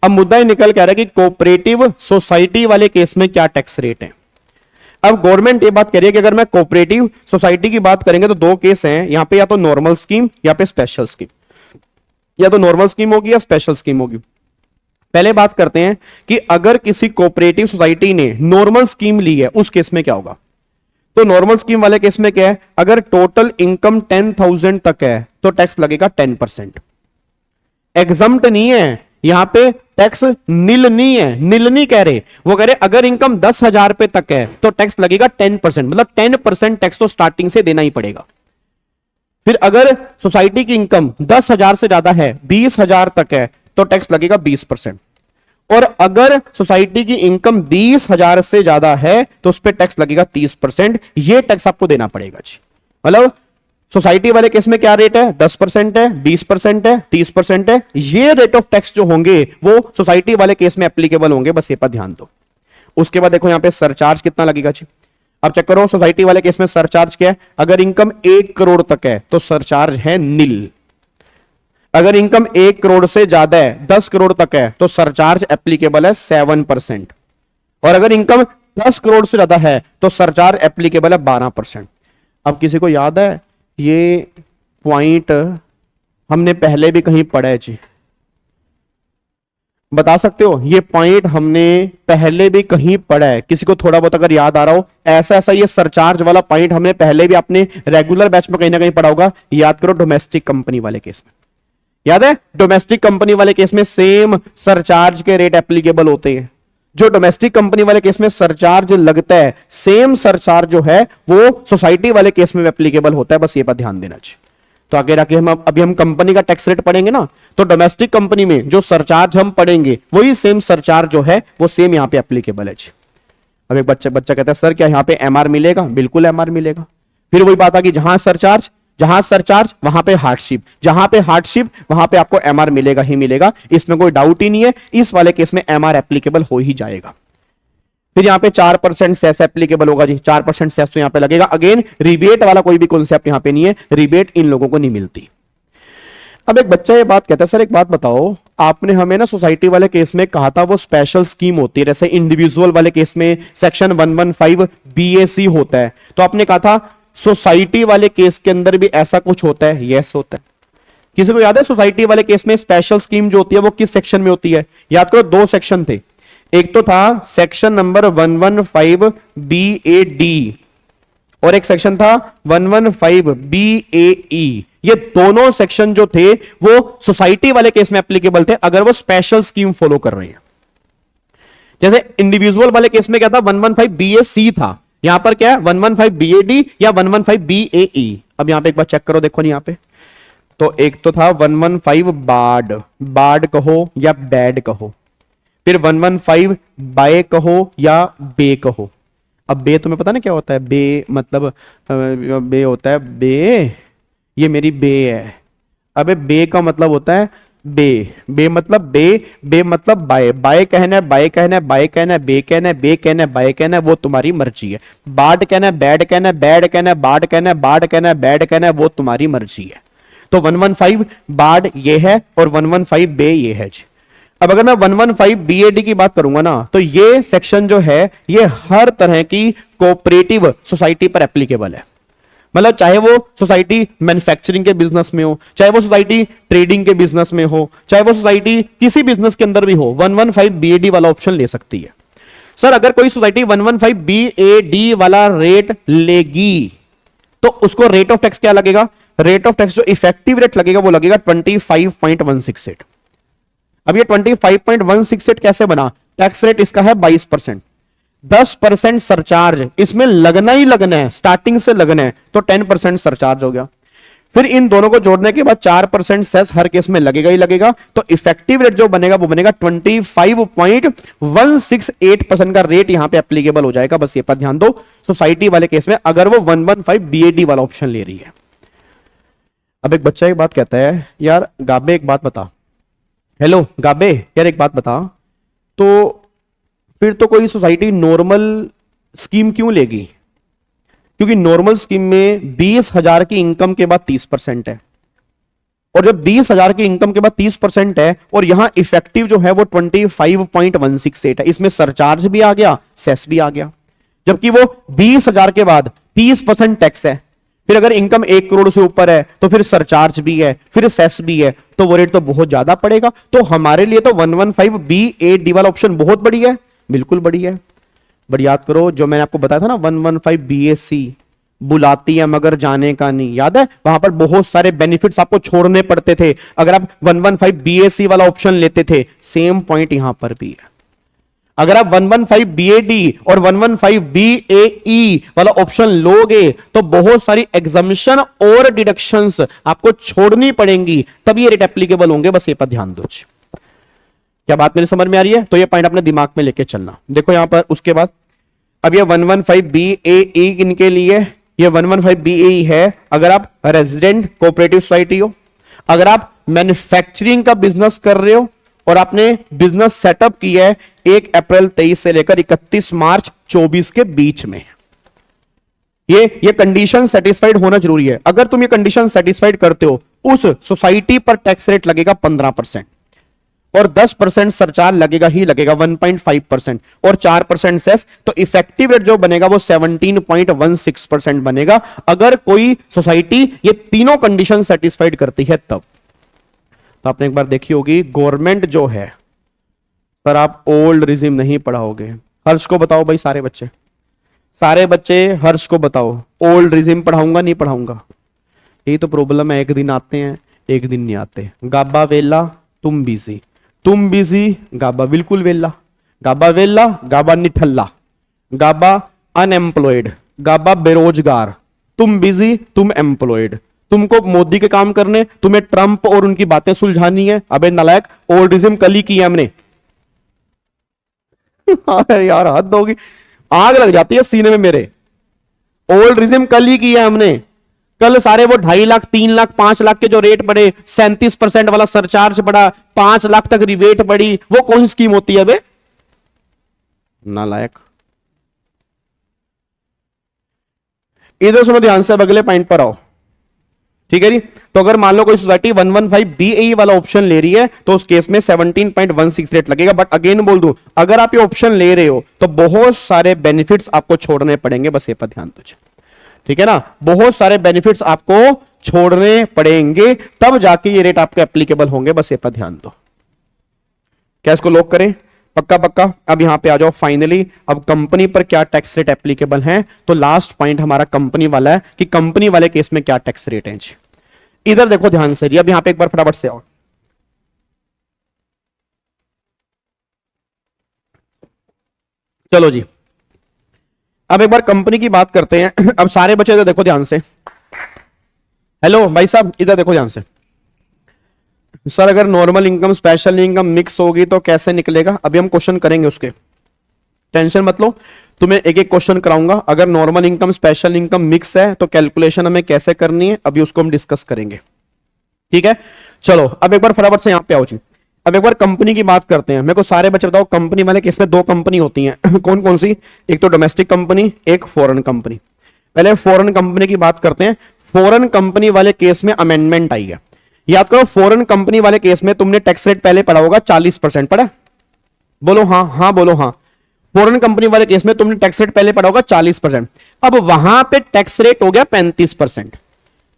अब मुद्दा ही निकल के आ रहा है कि कोऑपरेटिव सोसाइटी वाले केस में क्या टैक्स रेट है। अब गवर्नमेंट ये बात कह रही है कि अगर मैं कोऑपरेटिव सोसाइटी की बात करेंगे तो 2 केस हैं यहां पे, या तो नॉर्मल स्कीम या पे स्पेशल स्कीम, या तो नॉर्मल स्कीम होगी या स्पेशल स्कीम होगी। पहले बात करते हैं कि अगर किसी कोऑपरेटिव सोसाइटी ने नॉर्मल स्कीम ली है उस केस में क्या होगा। तो नॉर्मल स्कीम वाले केस में क्या है, अगर टोटल इनकम 10,000 तक है तो टैक्स लगेगा 10%। एग्जम्प्ट नहीं है यहां पे, टैक्स नील नहीं है, नील नहीं कह रहे, वो कह रहे अगर इनकम 10,000 रुपए तक है तो टैक्स लगेगा 10%, मतलब 10% टैक्स तो स्टार्टिंग से देना ही पड़ेगा। फिर अगर सोसाइटी की इनकम 10,000 से ज्यादा है, 20,000 तक है, तो टैक्स लगेगा 20%। और अगर सोसाइटी की इनकम 20,000 से ज्यादा है तो उस पर टैक्स लगेगा 30%। ये टैक्स आपको देना पड़ेगा जी। मतलब सोसाइटी वाले केस में क्या रेट है, 10% है, 20% है, 30% है। ये रेट ऑफ टैक्स जो होंगे वो सोसाइटी वाले केस में एप्लीकेबल होंगे, बस ये पर ध्यान दो। उसके बाद देखो यहां पे सरचार्ज कितना लगेगा जी। अब चेक करो सोसाइटी वाले केस में सरचार्ज क्या है। अगर इनकम 1 करोड़ तक है तो सरचार्ज है नील। अगर इनकम 1 करोड़ से ज्यादा है, 10 करोड़ तक है, तो सरचार्ज एप्लीकेबल है 7%। और अगर इनकम 10 करोड़ से ज्यादा है तो सरचार्ज एप्लीकेबल है 12%। अब किसी को याद है ये पॉइंट हमने पहले भी कहीं पढ़ा है जी, बता सकते हो? ये पॉइंट हमने पहले भी कहीं पढ़ा है, किसी को थोड़ा बहुत अगर याद आ रहा हो। ऐसा ऐसा ये सरचार्ज वाला पॉइंट हमने पहले भी अपने रेगुलर बैच में कहीं ना कहीं पढ़ा होगा। याद करो डोमेस्टिक कंपनी वाले केस में, याद है डोमेस्टिक कंपनी वाले केस में सेम सरचार्ज के रेट एप्लीकेबल होते हैं। जो डोमेस्टिक कंपनी वाले केस में सरचार्ज लगता है, सेम सरचार्ज जो है वो सोसाइटी वाले केस में एप्लीकेबल होता है, बस ये पर ध्यान देना चाहिए। तो आगे जाके हम कंपनी का टैक्स रेट पढ़ेंगे ना, तो डोमेस्टिक कंपनी में जो सरचार्ज हम पढ़ेंगे वही सेम सरचार्ज जो है वो सेम यहां पे एप्लीकेबल है जी। अब एक बच्चा कहता है सर क्या यहां पे एमआर मिलेगा? बिल्कुल एमआर मिलेगा। फिर वही बात आ कि जहां सरचार्ज वहां पे हार्डशिप, जहां पे हार्डशिप वहां पे आपको एमआर मिलेगा ही मिलेगा, इसमें कोई डाउट ही नहीं है। इस वाले केस में एमआर एप्लीकेबल हो ही जाएगा। फिर यहां पे 4% सेस एप्लीकेबल होगा जी। 4% सेस तो यहां पे लगेगा। अगेन रिबेट वाला कोई भी कॉन्सेप्ट यहां पे नहीं है, रिबेट इन लोगों को नहीं मिलती। अब एक बच्चा ये बात कहता है सर एक बात बताओ, आपने हमें ना सोसाइटी वाले केस में कहा था वो स्पेशल स्कीम होती है, जैसे इंडिविजुअल वाले केस में सेक्शन 115 बीएसी होता है, तो आपने कहा था सोसाइटी वाले केस के अंदर भी ऐसा कुछ होता है? यस होता है। किसी को याद है सोसाइटी वाले केस में स्पेशल स्कीम जो होती है वो किस सेक्शन में होती है? याद करो 2 सेक्शन थे। एक तो था सेक्शन नंबर 115 BAD और एक सेक्शन था 115 BAE। ये दोनों सेक्शन जो थे वो सोसाइटी वाले केस में एप्लीकेबल थे अगर वो स्पेशल स्कीम फॉलो कर रहे हैं। जैसे इंडिविजुअल वाले केस में क्या था? 115 BAC था। यहां पर क्या है? 115 BAD या 115 BAE। अब यहां पे एक बार चेक करो, देखो नहीं यहां पे, तो एक तो था 115 बार्ड कहो या बैड कहो, फिर 115 बाय कहो या बे कहो। अब बे तुम्हें पता ना क्या होता है? बे मतलब बे होता है बे, ये मेरी बे है। अबे बे का मतलब होता है बे मतलब बे मतलब बाय, बाय कहना है, बाय कहना है, बाय कहना है, बे कहना है, बे कहना है, बाय कहना है, वो तुम्हारी मर्जी है। बार्ड कहना है, बैड कहना है, बैड कहना है, बार्ड कहना है, बार्ड कहना है, बैड कहना है, वो तुम्हारी मर्जी है। तो 115 बार्ड ये है और 115 बे ये है जी। अब अगर मैं 115 BAD की बात करूंगा ना, तो ये सेक्शन जो है ये हर तरह की कोऑपरेटिव सोसाइटी पर एप्लीकेबल है। मतलब चाहे वो सोसाइटी मैन्युफैक्चरिंग के बिजनेस में हो, चाहे वो सोसाइटी ट्रेडिंग के बिजनेस में हो, चाहे वो सोसाइटी किसी बिजनेस के अंदर भी हो, 115 BAD वाला ऑप्शन ले सकती है। सर अगर कोई सोसाइटी 115 BAD वाला रेट लेगी तो उसको रेट ऑफ टैक्स क्या लगेगा? रेट ऑफ टैक्स जो इफेक्टिव रेट लगेगा वो लगेगा 25.168। अब ये 25.168 कैसे बना? टैक्स रेट इसका है 22%, 10% सरचार्ज इसमें लगना ही लगना है, स्टार्टिंग से लगना है, तो 10% सरचार्ज हो गया। फिर इन दोनों को जोड़ने के बाद 4% सेस हर केस में लगेगा ही लगेगा, तो इफेक्टिव रेट जो बनेगा वो बनेगा 25.168% का रेट यहां पे एप्लीकेबल हो जाएगा। बस ये पर ध्यान दो सोसाइटी वाले केस में अगर वो 115 BAD वाला ऑप्शन ले रही है। अब एक बच्चा एक बात कहता है, यार गाबे एक बात बता, हेलो गाबे यार एक बात बता, तो फिर तो कोई सोसाइटी नॉर्मल स्कीम क्यों लेगी? क्योंकि नॉर्मल स्कीम में 20,000 की इनकम के बाद 30% है, और जब 20,000 की इनकम के बाद 30% है और यहां इफेक्टिव जो है वो 25.168 है, इसमें सरचार्ज भी आ गया, सेस भी आ गया, जबकि वो 20,000 के बाद 30% टैक्स है। फिर अगर इनकम 1 करोड़ से ऊपर है तो फिर सरचार्ज भी है, फिर सेस भी है, तो वो रेट तो बहुत ज्यादा पड़ेगा। तो हमारे लिए तो 115 BAD वाला ऑप्शन बहुत बढ़िया है, बिल्कुल बढ़िया है। बट याद करो जो मैंने आपको बताया था ना 115 BAC बुलाती है मगर जाने का नहीं, याद है? वहां पर बहुत सारे बेनिफिट्स आपको छोड़ने पड़ते थे अगर आप 115 BAC वाला ऑप्शन लेते थे। सेम पॉइंट यहां पर भी है। अगर आप 115 BAD और 115 BAE वाला ऑप्शन लोगे तो बहुत सारी एग्जामिशन और डिडक्शंस आपको छोड़नी पड़ेंगी, तब ये रेट एप्लीकेबल होंगे। बस ये पर ध्यान दो। क्या बात मेरी समझ में आ रही है? तो ये पॉइंट अपने दिमाग में लेके चलना। देखो यहां पर उसके बाद अब ये 115 BAE इनके लिए, ये 115 BAE है अगर आप रेजिडेंट कोऑपरेटिव सोसाइटी हो, अगर आप मैन्युफैक्चरिंग का बिजनेस कर रहे हो और आपने बिजनेस सेटअप किया है 1 अप्रैल 23 से लेकर 31 मार्च 24 के बीच में, ये कंडीशन सेटिस्फाइड होना जरूरी है। अगर तुम ये कंडीशन सेटिस्फाइड करते हो, उस सोसाइटी पर टैक्स रेट लगेगा 15% और 10% सरचार्ज लगेगा ही लगेगा 1.5% और 4% सेस, तो इफेक्टिव रेट जो बनेगा वो 17.16% बनेगा। अगर कोई सोसाइटी ये तीनों कंडीशन सेटिस्फाइड करती है तब। तो आपने एक बार देखी होगी गवर्नमेंट जो है, पर आप ओल्ड रिजिम नहीं पढ़ाओगे। हर्ष को बताओ भाई, सारे बच्चे हर्ष को बताओ, ओल्ड रिजिम पढ़ाऊंगा नहीं पढ़ाऊंगा? यही तो प्रॉब्लम है, एक दिन आते हैं एक दिन नहीं आते। गाबा वेला तुम बिजी गाबा बिल्कुल वेला, गाबा निठल्ला, गाबा अनएम्प्लॉयड, गाबा बेरोजगार, तुम बिजी तुम एम्प्लॉयड। तुमको मोदी के काम करने, तुम्हें ट्रंप और उनकी बातें सुलझानी है। अबे नालायक, ओल्डिज्म कल ही की है हमने। यार हद होगी, आग लग जाती है सीने में मेरे। ओल्डिज्म कल ही की है हमने। कल सारे वो 2.5 लाख 3 लाख 5 लाख के जो रेट बढ़े, 37% वाला सरचार्ज बढ़ा, 5 लाख तक रिबेट बढ़ी, वो कौन सी स्कीम होती है बे? नालायक। इधर सुनो ध्यान से, अब अगले पॉइंट पर आओ। ठीक है जी। तो अगर मान लो कोई सोसाइटी 115 BAE वाला ऑप्शन ले रही है तो उस केस में 17.16 रेट लगेगा। बट अगेन बोल दूं, अगर आप ये ऑप्शन ले रहे हो तो बहुत सारे बेनिफिट्स आपको छोड़ने पड़ेंगे। बस ये पर ध्यान दो, ठीक है ना। बहुत सारे बेनिफिट्स आपको छोड़ने पड़ेंगे, तब जाके ये रेट आपके एप्लीकेबल होंगे। बस ये पर ध्यान दो। क्या इसको लॉक करें? पक्का। अब यहां पे आ जाओ फाइनली। अब कंपनी पर क्या टैक्स रेट एप्लीकेबल है? तो लास्ट पॉइंट हमारा कंपनी वाला है कि कंपनी वाले केस में क्या टैक्स रेट है। इधर देखो ध्यान से जी। अब यहां पे एक बार फटाफट से आओ। चलो जी, अब एक बार कंपनी की बात करते हैं। अब सारे बच्चे इधर देखो ध्यान से। हेलो भाई साहब, इधर देखो ध्यान से। सर अगर normal income special income mix होगी तो कैसे निकलेगा? अभी हम क्वेश्चन करेंगे उसके, टेंशन मत लो। तुम्हें एक एक क्वेश्चन कराऊंगा। अगर normal income special income mix है तो कैलकुलेशन हमें कैसे करनी है, अभी उसको हम डिस्कस करेंगे। ठीक है, चलो अब एक बार फटाफट से यहां पे आओ जी। अब एक बार कंपनी की बात करते हैं। मेरे को सारे बच्चे बताओ, कंपनी वाले केस में 2 कंपनी होती हैं। कौन कौन सी? एक तो डोमेस्टिक कंपनी, एक फॉरेन कंपनी। पहले फॉरेन कंपनी की बात करते हैं। फॉरेन कंपनी वाले केस में अमेंडमेंट आई है। याद करो, फॉरेन कंपनी वाले केस में तुमने टैक्स रेट पहले पढ़ा होगा 40%। पढ़ा? बोलो हाँ बोलो हाँ। फॉरेन कंपनी वाले केस में तुमने टैक्स रेट पहले पढ़ा होगा 40%। अब वहां पे टैक्स रेट हो गया 35%।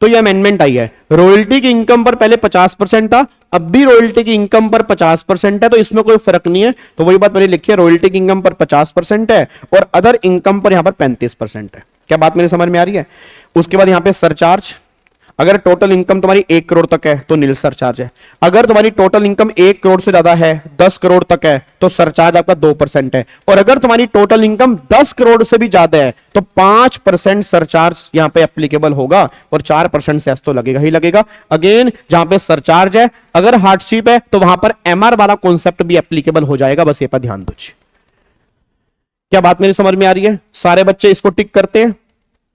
तो ये अमेंडमेंट आई है। रॉयल्टी की इनकम पर पहले 50% था, अब भी रॉयल्टी की इनकम पर 50% है, तो इसमें कोई फर्क नहीं है। तो वही बात मैंने लिखी है, रॉयल्टी की इनकम पर 50% है और अदर इनकम पर यहां पर 35% है। क्या बात मेरी समझ में आ रही है? उसके बाद यहां पे सरचार्ज। अगर टोटल इनकम तुम्हारी 1 करोड़ तक है तो नील सरचार्ज है। अगर तुम्हारी टोटल इनकम 1 करोड़ से ज्यादा है, 10 करोड़ तक है, तो सरचार्ज आपका 2% है। और अगर तुम्हारी टोटल इनकम 10 करोड़ से भी ज्यादा है तो 5% सरचार्ज यहां पे एप्लीकेबल होगा और 4% सेस तो लगेगा ही लगेगा। अगेन जहां पे सरचार्ज है, अगर हार्डशिप है तो वहां पर एमआर वाला कॉन्सेप्ट भी एप्लीकेबल हो जाएगा। बस ये पर ध्यान दो। क्या बात मेरी समझ में आ रही है? सारे बच्चे इसको टिक करते हैं?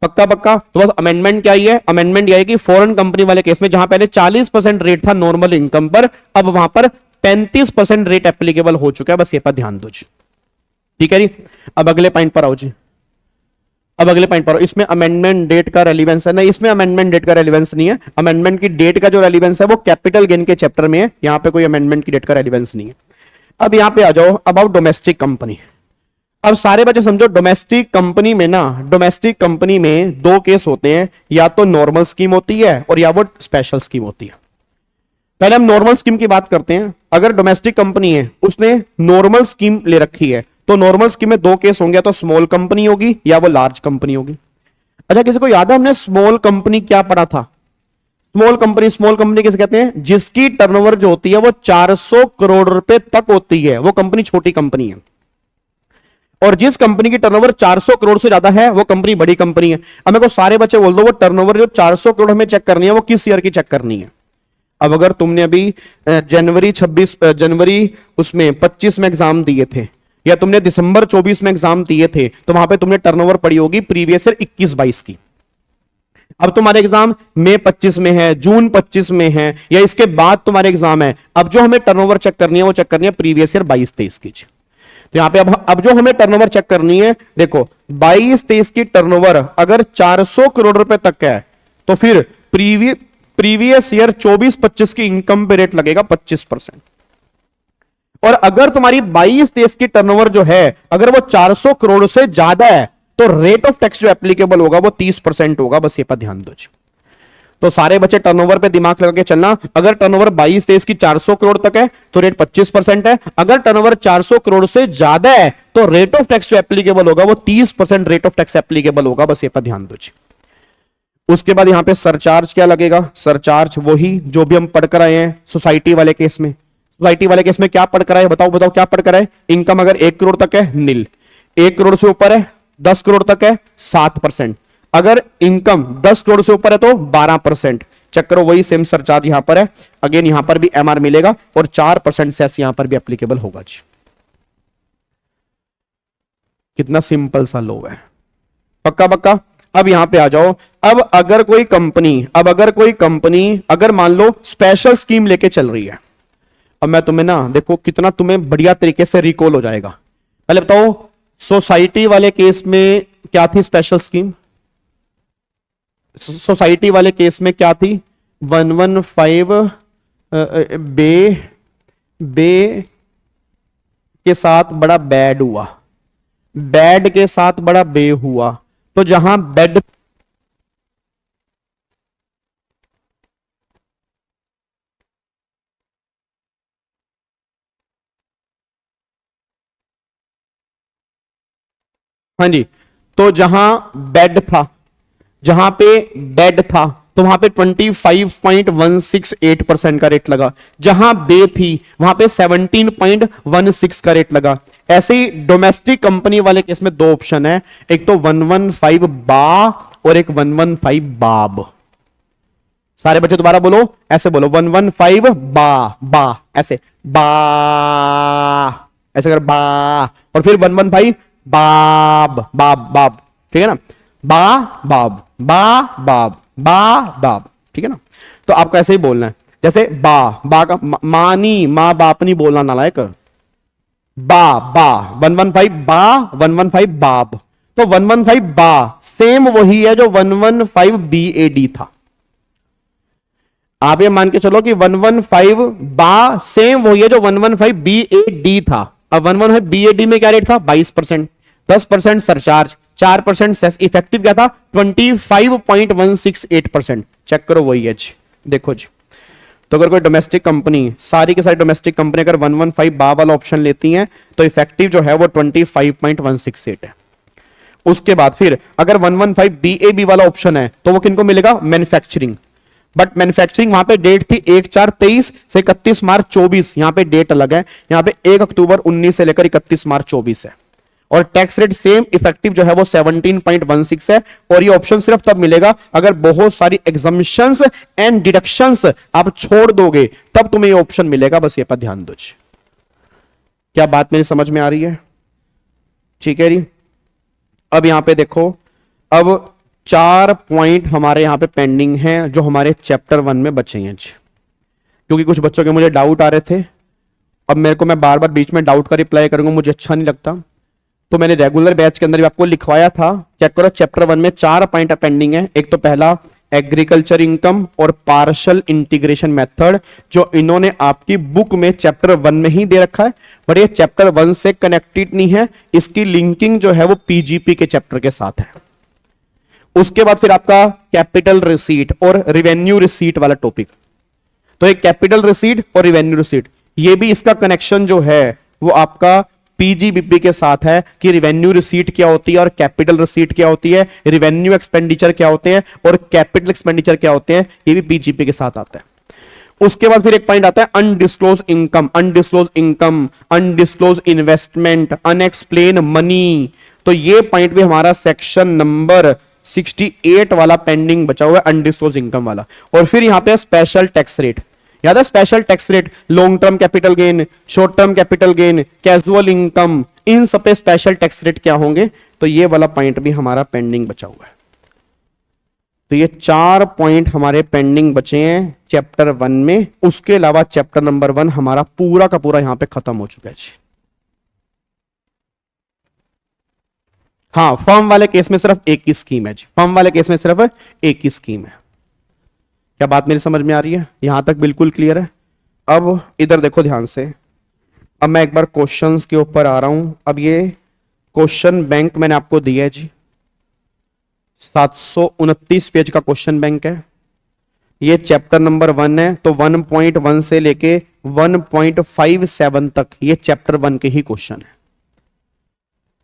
पक्का। तो बस अमेंडमेंट क्या आई है? अमेंडमेंट यह है कि फॉरेन कंपनी वाले केस में जहां पहले 40% रेट था नॉर्मल इनकम पर, अब वहां पर 35% रेट एप्लीकेबल हो चुका है। बस ये पर ध्यान दो जी। ठीक है जी। अब अगले पॉइंट पर आओ जी। अब अगले पॉइंट पर, इसमें अमेंडमेंट डेट का रेलिवेंस है? नहीं, इसमें अमेंडमेंट डेट का रेलिवेंस नहीं है। अमेंडमेंट की डेट का जो रेलिवेंस है वो कैपिटल गेन के चैप्टर में है। यहां पे कोई अमेंडमेंट की डेट का रेलिवेंस नहीं है। अब यहां पे आ जाओ अबाउट डोमेस्टिक कंपनी। अब सारे बच्चे समझो, डोमेस्टिक कंपनी में ना, डोमेस्टिक कंपनी में 2 केस होते हैं, या तो नॉर्मल स्कीम होती है और या वो स्पेशल स्कीम होती है। पहले हम नॉर्मल स्कीम की बात करते हैं। अगर डोमेस्टिक कंपनी है, उसने नॉर्मल स्कीम ले रखी है, तो नॉर्मल स्कीम में 2 केस होंगे, तो स्मॉल कंपनी होगी या वो लार्ज कंपनी होगी। अच्छा, किसी को याद है हमने स्मॉल कंपनी क्या पढ़ा था? स्मॉल कंपनी किसे कहते हैं? जिसकी टर्नओवर जो होती है वो 400 करोड़ रुपए तक होती है, वो कंपनी छोटी कंपनी है। और जिस कंपनी की टर्नओवर 400 करोड़ से ज्यादा है वो कंपनी बड़ी कंपनी है। अब मेरे को सारे बच्चे बोल दो वो टर्नओवर जो 400 करोड़ हमें चेक करनी है वो किस ईयर की चेक करनी है। अब अगर तुमने अभी जनवरी उसमें 25 में एग्जाम दिए थे या तुमने दिसंबर 24 में एग्जाम दिए थे तो वहां पे तुमने टर्नओवर पढ़ी होगी प्रीवियस ईयर 21-22 की। अब तुम्हारे एग्जाम मई 25 में है, जून 25 में है या इसके बाद तुम्हारे एग्जाम है। अब जो हमें टर्नओवर चेक करनी है वो चेक करनी है प्रीवियस ईयर 22-23 की। तो यहां पे अब जो हमें टर्नओवर चेक करनी है, देखो 22-23 की टर्नओवर अगर 400 करोड़ रुपए तक है तो फिर प्रीवियस ईयर 24-25 की इनकम पे रेट लगेगा 25%। और अगर तुम्हारी 22-23 की टर्नओवर जो है अगर वो 400 करोड़ से ज्यादा है तो रेट ऑफ टैक्स जो एप्लीकेबल होगा वो 30% होगा। बस ये पर ध्यान दो। तो सारे बच्चे टर्नओवर पे दिमाग लगा के चलना। अगर टर्नओवर 22-23 की 400 करोड़ तक है तो रेट 25% है। अगर टर्नओवर 400 करोड़ से ज्यादा है तो रेट ऑफ टैक्स जो एप्लीकेबल होगा वो 30% रेट ऑफ टैक्स एप्लीकेबल होगा। बस ये पर ध्यान दो। उसके बाद यहां पे सरचार्ज क्या लगेगा? सरचार्ज वही जो भी हम पढ़कर आए हैं सोसाइटी वाले केस में। सोसाइटी वाले केस में क्या पढ़कर आए? बताओ बताओ क्या पढ़कर आए? इनकम अगर 1 करोड़ तक है नील, 1 करोड़ से ऊपर है 10 करोड़ तक है 7%, अगर इनकम 10 करोड़ से ऊपर है तो 12%। चेक करो वही सेम सरचार्ज यहां पर है। अगेन यहां पर भी एमआर मिलेगा और 4% सेस यहां पर भी एप्लीकेबल होगा जी। कितना सिंपल सा लो है, पक्का पक्का। अब यहां पे आ जाओ। अब अगर कोई कंपनी अगर मान लो स्पेशल स्कीम लेके चल रही है, अब मैं तुम्हें ना देखो कितना तुम्हें बढ़िया तरीके से रिकॉल हो जाएगा। पहले बताओ सोसाइटी वाले केस में क्या थी स्पेशल स्कीम? सोसाइटी वाले केस में क्या थी? 115 बे के साथ बड़ा बैड हुआ, बैड के साथ बड़ा बे हुआ। तो जहां बेड हाँ जी, तो जहां बेड था, जहां पे बेड था तो वहां पे 25.168% का रेट लगा। जहां बे थी वहां पे 17.16 का रेट लगा। ऐसे ही डोमेस्टिक कंपनी वाले केस में 2 ऑप्शन है, एक तो 115 बा और एक 115 बाब। सारे बच्चे दोबारा बोलो, ऐसे बोलो 115 बा ऐसे बा, ऐसे कर बा, और फिर 115 बाब बाब बाब, ठीक है ना? बाब ठीक है ना? तो आपको ऐसे ही बोलना है जैसे बा का मानी मां बाप नहीं बोलना नालायक। बा 115 बा 115 बाब। तो 115 बा सेम वही है जो 115 BAD था। आप ये मान के चलो कि 115 बा सेम वही है जो 115 BAD था। अब 115 BAD में क्या रेट था? 22%, 10% सरचार्ज, 4% सेस। इफेक्टिव क्या था? 25.168%। चेक करो वही है जी। देखो जी, तो अगर कोई डोमेस्टिक कंपनी, सारी के सारी डोमेस्टिक कंपनी अगर 115 बा वाला ऑप्शन लेती हैं तो इफेक्टिव जो है वो 25.168 है। उसके बाद फिर अगर 115 BAB वाला ऑप्शन है तो वो किनको मिलेगा? मैन्युफैक्चरिंग। बट मैन्युफैक्चरिंग वहां पे डेट थी 1/4/23 से 31 मार्च 24। यहां पे डेट अलग है, यहां पे 1 अक्टूबर 19 से लेकर 31 मार्च 24 है। और टैक्स रेट सेम, इफेक्टिव जो है वो 17.16 है। और ये ऑप्शन सिर्फ तब मिलेगा अगर बहुत सारी एग्जम्पशंस एंड डिडक्शंस आप छोड़ दोगे, तब तुम्हें ये ऑप्शन मिलेगा। बस ये पर ध्यान दो। क्या बात मेरी समझ में आ रही है? ठीक है जी। अब यहां पे देखो, अब 4 पॉइंट हमारे यहां पे पेंडिंग हैं जो हमारे चैप्टर 1 में बचे हैं जी। क्योंकि कुछ बच्चों के मुझे डाउट आ रहे थे, अब मेरे को मैं बार बार बीच में डाउट का रिप्लाई करूंगा, मुझे अच्छा नहीं लगता। तो मैंने रेगुलर बैच के अंदर भी आपको लिखवाया था। चेक करो, चैप्टर 1 में 4 पॉइंट पेंडिंग है। एक तो पहला एग्रीकल्चर इनकम और पार्शियल इंटीग्रेशन मेथड, जो इन्होंने आपकी बुक में चैप्टर 1 में ही दे रखा है, बट ये चैप्टर 1 से कनेक्टेड नहीं है। इसकी लिंकिंग जो है वो पीजीपी के चैप्टर के साथ है। उसके बाद फिर आपका कैपिटल रिसीट और रिवेन्यू रिसीट वाला टॉपिक। तो एक कैपिटल रिसीट और रिवेन्यू रिसीट, ये भी इसका कनेक्शन जो है वो आपका पीजीबीपी के साथ है कि रिवेन्यू रिसीट क्या होती है और कैपिटल रिसीट क्या होती है, रिवेन्यू एक्सपेंडिचर क्या होते हैं और कैपिटल एक्सपेंडिचर क्या होते हैं, ये भी पीजीपी के साथ आता है। उसके बाद फिर एक पॉइंट आता है undisclosed income, undisclosed income, undisclosed investment, unexplained money. तो ये पॉइंट भी हमारा सेक्शन नंबर 68 वाला पेंडिंग बचा हुआ है, अनडिस्क्लोज इनकम वाला। और फिर यहां पे स्पेशल टैक्स रेट, याद है special tax rate, long term capital gain, short term capital gain, casual income, इन सब पे स्पेशल टैक्स रेट क्या होंगे। तो ये वाला पॉइंट भी हमारा पेंडिंग बचा हुआ है। तो ये 4 पॉइंट हमारे पेंडिंग बचे हैं चैप्टर 1 में। उसके अलावा चैप्टर नंबर 1 हमारा पूरा का पूरा यहां पे खत्म हो चुका है जी। हाँ, फर्म वाले केस में सिर्फ एक ही स्कीम है जी, फर्म वाले केस में सिर्फ एक ही स्कीम है। क्या बात मेरी समझ में आ रही है? यहां तक बिल्कुल क्लियर है। अब इधर देखो ध्यान से, अब मैं एक बार क्वेश्चंस के ऊपर आ रहा हूं। अब ये क्वेश्चन बैंक मैंने आपको दिया है जी, 729 पेज का क्वेश्चन बैंक है। ये चैप्टर नंबर 1 है, तो 1.1 से लेके 1.57 तक ये चैप्टर 1 के ही क्वेश्चन है।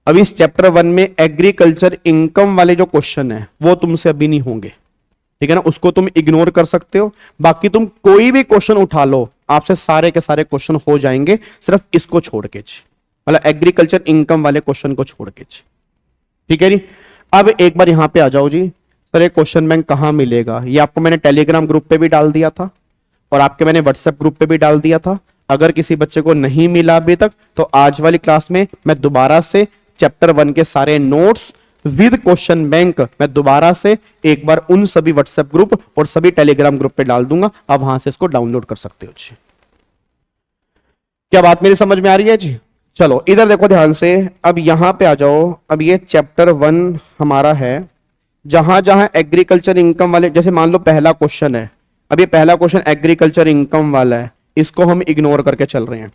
अब इस चैप्टर 1 में एग्रीकल्चर इनकम वाले जो क्वेश्चन है वो तुमसे अभी नहीं होंगे, ठीक है ना, उसको तुम इग्नोर कर सकते हो। बाकी तुम कोई भी क्वेश्चन उठा लो, आपसे सारे के सारे क्वेश्चन हो जाएंगे, सिर्फ इसको छोड़ के, मतलब एग्रीकल्चर इनकम वाले क्वेश्चन को छोड़ के। ठीक है जी। अब एक बार यहां पे आ जाओ जी। सर ये क्वेश्चन बैंक कहां मिलेगा? ये आपको मैंने टेलीग्राम ग्रुप पे भी डाल दिया था और आपके मैंने व्हाट्सएप ग्रुप पे भी डाल दिया था। अगर किसी बच्चे को नहीं मिला अभी तक, तो आज वाली क्लास में मैं दोबारा से चैप्टर 1 के सारे नोट्स विद क्वेश्चन बैंक मैं दोबारा से एक बार उन सभी व्हाट्सएप ग्रुप और सभी टेलीग्राम ग्रुप पे डाल दूंगा। आप वहां से इसको डाउनलोड कर सकते हो जी। क्या बात मेरी समझ में आ रही है जी? चलो इधर देखो ध्यान से, अब यहां पे आ जाओ। अब ये चैप्टर 1 हमारा है, जहां जहां एग्रीकल्चर इनकम वाले, जैसे मान लो पहला क्वेश्चन है, अब ये पहला क्वेश्चन एग्रीकल्चर इनकम वाला है, इसको हम इग्नोर करके चल रहे हैं।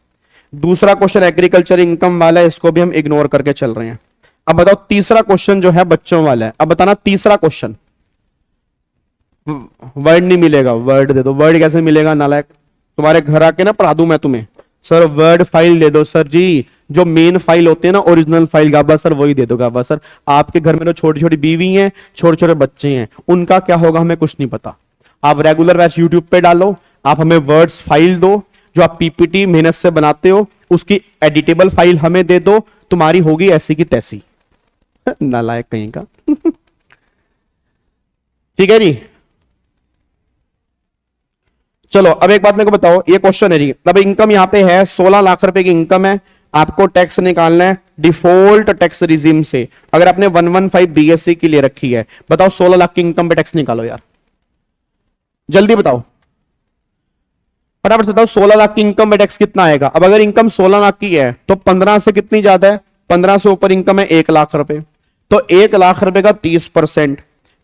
दूसरा क्वेश्चन एग्रीकल्चर इनकम वाला है, इसको भी हम इग्नोर करके चल रहे हैं। अब बताओ तीसरा क्वेश्चन जो है बच्चों वाला है। अब बताना तीसरा क्वेश्चन, वर्ड नहीं मिलेगा, वर्ड दे दो। वर्ड कैसे मिलेगा नालायक? तुम्हारे घर आके ना पढ़ा दूं मैं तुम्हें। सर वर्ड फाइल दे दो सर जी, जो मेन फाइल होते हैं ना, ओरिजिनल फाइल गाबा सर, वही दे दो गाबा सर। आपके घर में तो छोटी छोटी बीवी हैं, छोटे छोटे बच्चे हैं, उनका क्या होगा हमें कुछ नहीं पता। आप रेगुलर बैच यूट्यूब पे डालो, आप हमें वर्ड्स फाइल दो, जो आप पीपीटी मेहनत से बनाते हो उसकी एडिटेबल फाइल हमें दे दो, तुम्हारी होगी ऐसी की तैसी। नालायक कहीं का। ठीक है जी। चलो अब एक बात मेरे को बताओ, ये क्वेश्चन है जी। अब इनकम यहां पे है 16 लाख रुपए की इनकम है, आपको टैक्स निकालना है डिफॉल्ट टैक्स रिजीम से। अगर आपने 115 बीएससी की ले रखी है, बताओ 16 लाख की इनकम पे टैक्स निकालो यार, जल्दी बताओ, फटाफट बताओ 16 लाख की इनकम पे टैक्स कितना आएगा। अब अगर इनकम 16 लाख की है तो 15 से कितनी ज्यादा है? 15 से ऊपर इनकम है 1 लाख रुपए, तो 1 लाख रुपए का 30%,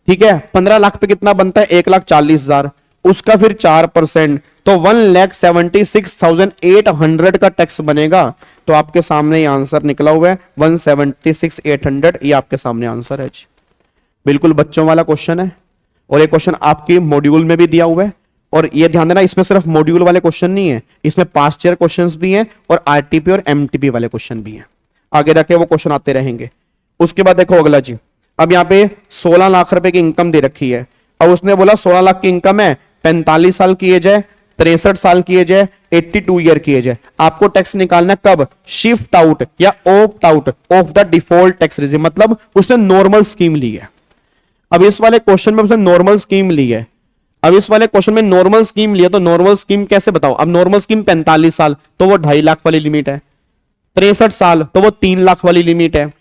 ठीक है। 15 लाख पे कितना बनता है? 1,40,000, उसका फिर 4%, तो 1,76,800 का टैक्स बनेगा। तो आपके सामने ये आंसर निकला हुआ है 176,800, ये आपके सामने आंसर है जी। बिल्कुल बच्चों वाला क्वेश्चन है, और ये क्वेश्चन आपके मॉड्यूल में भी दिया हुआ है। और ये ध्यान देना, इसमें सिर्फ मॉड्यूल वाले क्वेश्चन नहीं है, इसमें पास्ट ईयर क्वेश्चंस भी हैं और आरटीपी और एमटीपी वाले क्वेश्चन भी हैं। आगे जाके वो क्वेश्चन आते रहेंगे। उसके बाद देखो अगला जी। अब यहाँ पे 16 लाख रुपए की इनकम दे रखी है। अब उसने बोला 16 लाख की इनकम है, 45 साल की एज है, 63 साल की एज है, 82 ईयर की एज है। आपको टैक्स निकालना कब? शिफ्ट आउट या opt out of the default tax regime, मतलब उसने नॉर्मल स्कीम ली है। अब इस वाले क्वेश्चन में उसने नॉर्मल स्कीम ली है। अब इस वाले क्वेश्चन में नॉर्मल स्कीम लिया, तो नॉर्मल स्कीम कैसे बताओ? अब नॉर्मल स्कीम 45 साल तो वो 2.5 लाख वाली लिमिट है, 63 साल तो वो 3 लाख वाली लिमिट है,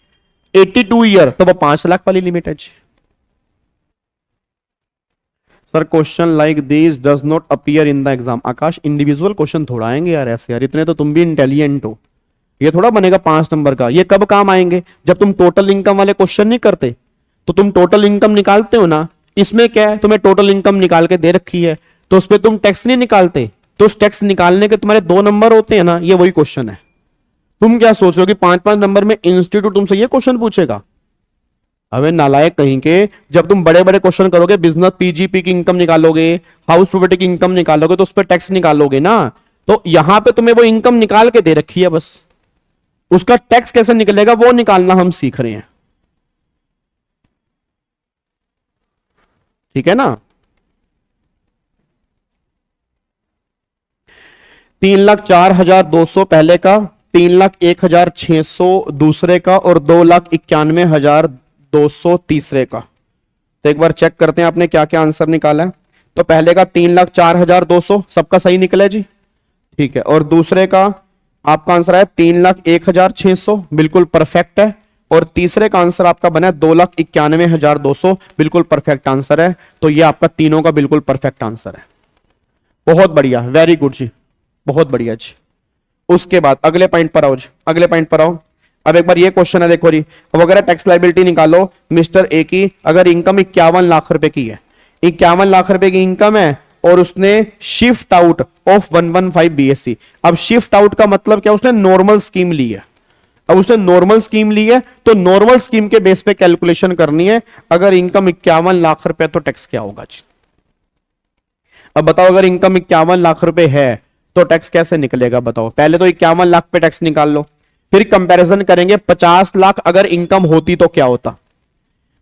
82 ईयर तो वो 5 लाख वाली लिमिट है। Sir question like this does not appear in the exam. Akash individual question थोड़ा आएंगे यार ऐसे, यार इतने तो तुम भी इंटेलिजेंट हो, ये थोड़ा बनेगा 5 नंबर का। ये कब काम आएंगे? जब तुम टोटल इनकम वाले क्वेश्चन नहीं करते, तो तुम टोटल इनकम निकालते हो ना, इसमें क्या है, तुम्हें टोटल इनकम निकाल के दे रखी है, तो उस पर तुम टैक्स नहीं निकालते, तो उस टैक्स निकालने के तुम्हारे 2 नंबर होते हैं ना, ये वही क्वेश्चन है। तुम क्या सोच रहे हो कि 5-5 नंबर में इंस्टीट्यूट तुमसे ये क्वेश्चन पूछेगा? अबे नालायक कहीं के, जब तुम बड़े बड़े क्वेश्चन करोगे, बिजनेस पीजीपी की इनकम निकालोगे, हाउस प्रॉपर्टी की इनकम निकालोगे, तो उस पर टैक्स निकालोगे ना। तो यहां पे तुम्हें वो इनकम निकाल के दे रखी है, बस उसका टैक्स कैसे निकलेगा वो निकालना हम सीख रहे हैं, ठीक है ना। 3,04,200 पहले का, 3,01,600 दूसरे का और 2,91,200 तीसरे का। तो एक बार चेक करते हैं आपने क्या क्या आंसर निकाला है। तो पहले का 3,04,200 सबका सही निकला है जी, ठीक है। और दूसरे का आपका आंसर है 3,01,600, बिल्कुल परफेक्ट है। और तीसरे का आंसर आपका बना है 2,91,200, बिल्कुल परफेक्ट आंसर है। तो ये आपका तीनों का बिल्कुल परफेक्ट आंसर है। बहुत बढ़िया, वेरी गुड जी, बहुत बढ़िया जी। उसके बाद अगले पॉइंट पर आओ जी, अगले पॉइंट पर आओ। अब एक बार ये क्वेश्चन है, देखो जी। अब अगर टैक्स लायबिलिटी निकालो मिस्टर ए की, अगर इनकम 51 लाख रुपए की है, 51 लाख रुपए की इनकम है और उसने शिफ्ट आउट ऑफ 115 बीएससी। अब शिफ्ट आउट का मतलब क्या, उसने नॉर्मल स्कीम ली है। अब उसने नॉर्मल स्कीम ली है तो नॉर्मल स्कीम के बेस पे कैलकुलेशन करनी है। अगर इनकम 51 लाख रुपए तो टैक्स क्या होगा जी? अब बताओ, अगर इनकम 51 लाख रुपए है तो टैक्स कैसे निकलेगा बताओ? पहले तो 51 लाख पे टैक्स निकाल लो, फिर कंपैरिजन करेंगे 50 लाख अगर इनकम होती तो क्या होता।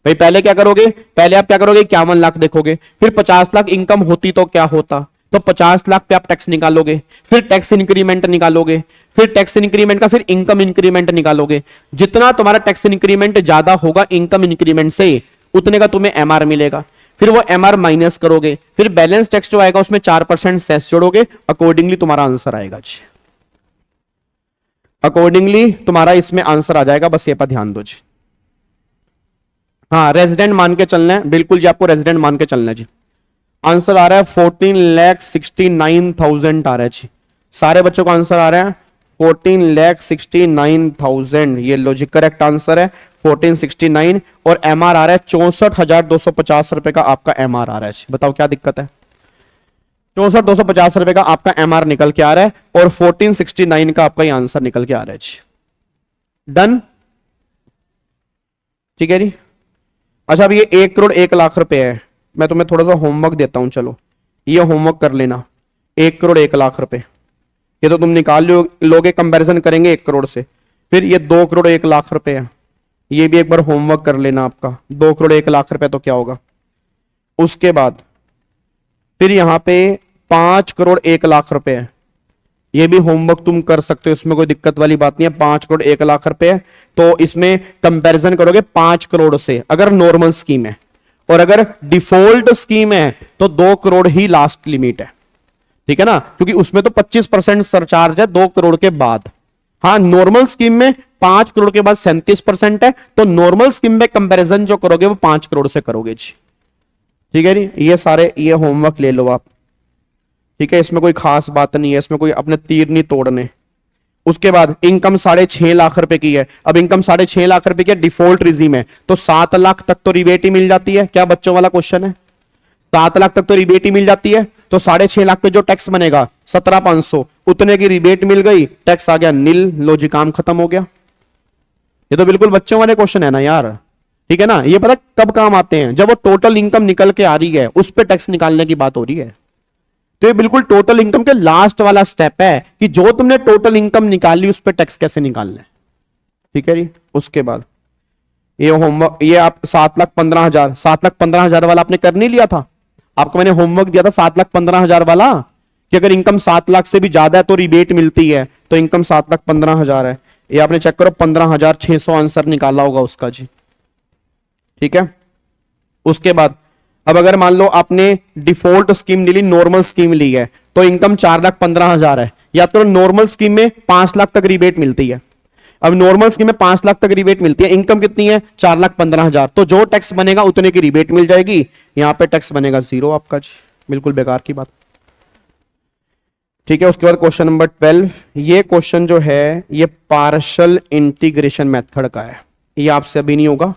भाई पहले क्या करोगे, पहले आप क्या करोगे, 51 लाख देखोगे, फिर 50 लाख इनकम होती तो क्या होता। तो 50 लाख पे आप टैक्स निकालोगे, फिर टैक्स इंक्रीमेंट निकालोगे, फिर टैक्स इंक्रीमेंट का फिर इनकम इंक्रीमेंट निकालोगे। जितना तुम्हारा टैक्स इंक्रीमेंट ज्यादा होगा इनकम इंक्रीमेंट से, उतने का तुम्हें एमआर मिलेगा। फिर वो एमआर माइनस करोगे, फिर बैलेंस टैक्स जो आएगा उसमें 4% सेस जोड़ोगे, अकॉर्डिंगली तुम्हारा आंसर आएगा जी। अकॉर्डिंगली तुम्हारा इसमें आंसर आ जाएगा, बस ये पर ध्यान दो जी। हाँ, रेजिडेंट मान के चलना है, बिल्कुल जी, आपको रेजिडेंट मान के चलना है जी। आंसर आ रहा है 14,69,000 आ रहा है जी। सारे बच्चों का आंसर आ रहा है 14,69,000। ये लो जी, करेक्ट आंसर है 1469। और एमआर आ रहा है 64,250 रुपए का आपका एमआर आ रहा है। बताओ क्या दिक्कत है? 64,250 रुपए का आपका एमआर निकल के आ रहा है और 1469 का आपका ये आंसर निकल के आ रहा है जी। डन, ठीक है जी। अच्छा, अब ये 1,01,00,000 रुपए है। मैं तुम्हें थोड़ा सा होमवर्क देता हूं, चलो ये होमवर्क कर लेना। 1,01,00,000 रुपए ये तो तुम निकाल लोगे, कंपैरिजन करेंगे 1 करोड़ से। फिर ये 2,01,00,000 रुपए है, ये भी एक बार होमवर्क कर लेना आपका। 2,01,00,000 रुपए तो क्या होगा। उसके बाद फिर यहां पे 5,01,00,000 रुपए है, ये भी होमवर्क तुम कर सकते हो, इसमें कोई दिक्कत वाली बात नहीं है। 5,01,00,000 रुपए है तो इसमें कंपैरिजन करोगे 5 करोड़ से अगर नॉर्मल स्कीम है, और अगर डिफॉल्ट स्कीम है तो 2 करोड़ ही लास्ट लिमिट है, ठीक है ना, क्योंकि उसमें तो 25% सरचार्ज है 2 करोड़ के बाद। हाँ, नॉर्मल स्कीम में 5 करोड़ के बाद 37% है, तो नॉर्मल स्कीम में कंपैरिजन जो करोगे वो 5 करोड़ से करोगे जी, ठीक है जी। ये सारे ये होमवर्क ले लो आप, ठीक है, इसमें कोई खास बात नहीं है, इसमें कोई अपने तीर नहीं तोड़ने। उसके बाद इनकम 6.5 लाख रुपए की है। अब इनकम 6.5 लाख रुपए की डिफॉल्ट रिजीम है तो 7 लाख तक तो रिबेट ही मिल जाती है। क्या बच्चों वाला क्वेश्चन है? 7 लाख तक तो रिबेट ही मिल जाती है, तो 6.5 लाख पे जो टैक्स बनेगा 17,500, उतने की रिबेट मिल गई, टैक्स आ गया नील। लो जी, काम खत्म हो गया। ये तो बिल्कुल बच्चों वाले क्वेश्चन है ना यार, ठीक है ना। ये पता कब काम आते हैं? जब वो टोटल इनकम निकल के आ रही है, उस पर टैक्स निकालने की बात हो रही है। तो ये बिल्कुल टोटल इनकम के लास्ट वाला स्टेप है कि जो तुमने टोटल इनकम निकाली उस पर टैक्स कैसे निकालना है, ठीक है जी। उसके बाद ये होमवर्क, ये आप 7,15,000, 7,15,000 वाला आपने कर नहीं लिया था? आपको मैंने होमवर्क दिया था 7,15,000 वाला कि अगर इनकम 7 लाख से भी ज्यादा है तो रिबेट मिलती है, तो इनकम 7,15,000 है। ये आपने चेक करो, 15,600 आंसर निकाला होगा उसका जी, ठीक है। उसके बाद अब अगर मान लो आपने डिफॉल्ट स्कीम ली, नॉर्मल स्कीम ली है, तो इनकम 4,15,000 है। याद करो, नॉर्मल स्कीम में 5 लाख तक रिबेट मिलती है। अब नॉर्मल स्कीम में 5 लाख तक रिबेट मिलती है, इनकम कितनी है? 4,15,000। तो जो टैक्स बनेगा उतने की रिबेट मिल जाएगी, यहां पे टैक्स बनेगा 0 आपका जी, बिल्कुल बेकार की बात, ठीक है। उसके बाद क्वेश्चन नंबर 12, ये क्वेश्चन जो है ये पार्शियल इंटीग्रेशन मेथड का है, ये आपसे अभी नहीं होगा,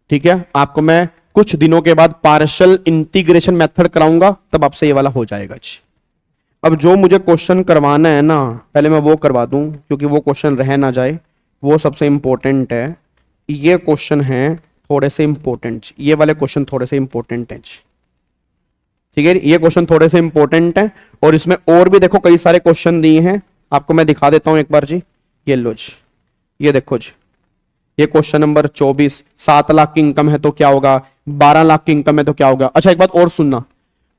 ठीक है। आपको मैं कुछ दिनों के बाद पार्शियल इंटीग्रेशन मेथड कराऊंगा, तब आपसे ये वाला हो जाएगा जी। अब जो मुझे क्वेश्चन करवाना है ना, पहले मैं वो करवा दूं क्योंकि वो क्वेश्चन रह ना जाए, वो सबसे इंपॉर्टेंट है। ये क्वेश्चन है थोड़े से इंपॉर्टेंट, ये वाले क्वेश्चन थोड़े से इंपॉर्टेंट हैं, ठीक है। ये क्वेश्चन थोड़े से इंपॉर्टेंट हैं और इसमें और भी देखो कई सारे क्वेश्चन दिए हैं, आपको मैं दिखा देता हूं एक बार जी। ये लो जी, ये देखो जी, ये क्वेश्चन नंबर 24, 7 लाख की इनकम है तो क्या होगा, 12 लाख की इनकम है तो क्या होगा। अच्छा, एक बात और सुनना,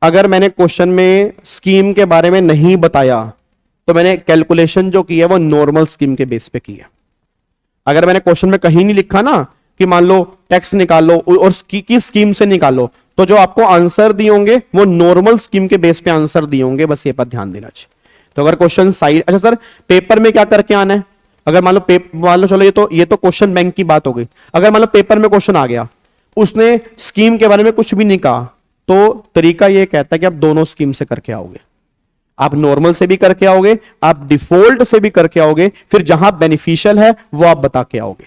अगर मैंने क्वेश्चन में स्कीम के बारे में नहीं बताया तो मैंने कैलकुलेशन जो की है वो नॉर्मल स्कीम के बेस पे की है। अगर मैंने क्वेश्चन में कहीं नहीं लिखा ना कि मान लो टैक्स निकालो और किस स्कीम से निकालो, तो जो आपको आंसर दिए होंगे वो नॉर्मल स्कीम के बेस पे आंसर दिए होंगे, बस ये पर ध्यान देना चाहिए। तो अगर क्वेश्चन साइड, अच्छा सर पेपर में क्या करके आना है, अगर मान लो चलो ये तो क्वेश्चन बैंक की बात हो गई। अगर मान लो पेपर में क्वेश्चन आ गया, उसने स्कीम के बारे में कुछ भी नहीं कहा, तो तरीका ये कहता है कि आप दोनों स्कीम से करके आओगे। आप नॉर्मल से भी करके आओगे, आप डिफॉल्ट से भी करके आओगे, फिर जहां बेनिफिशियल है वो आप बता के आओगे।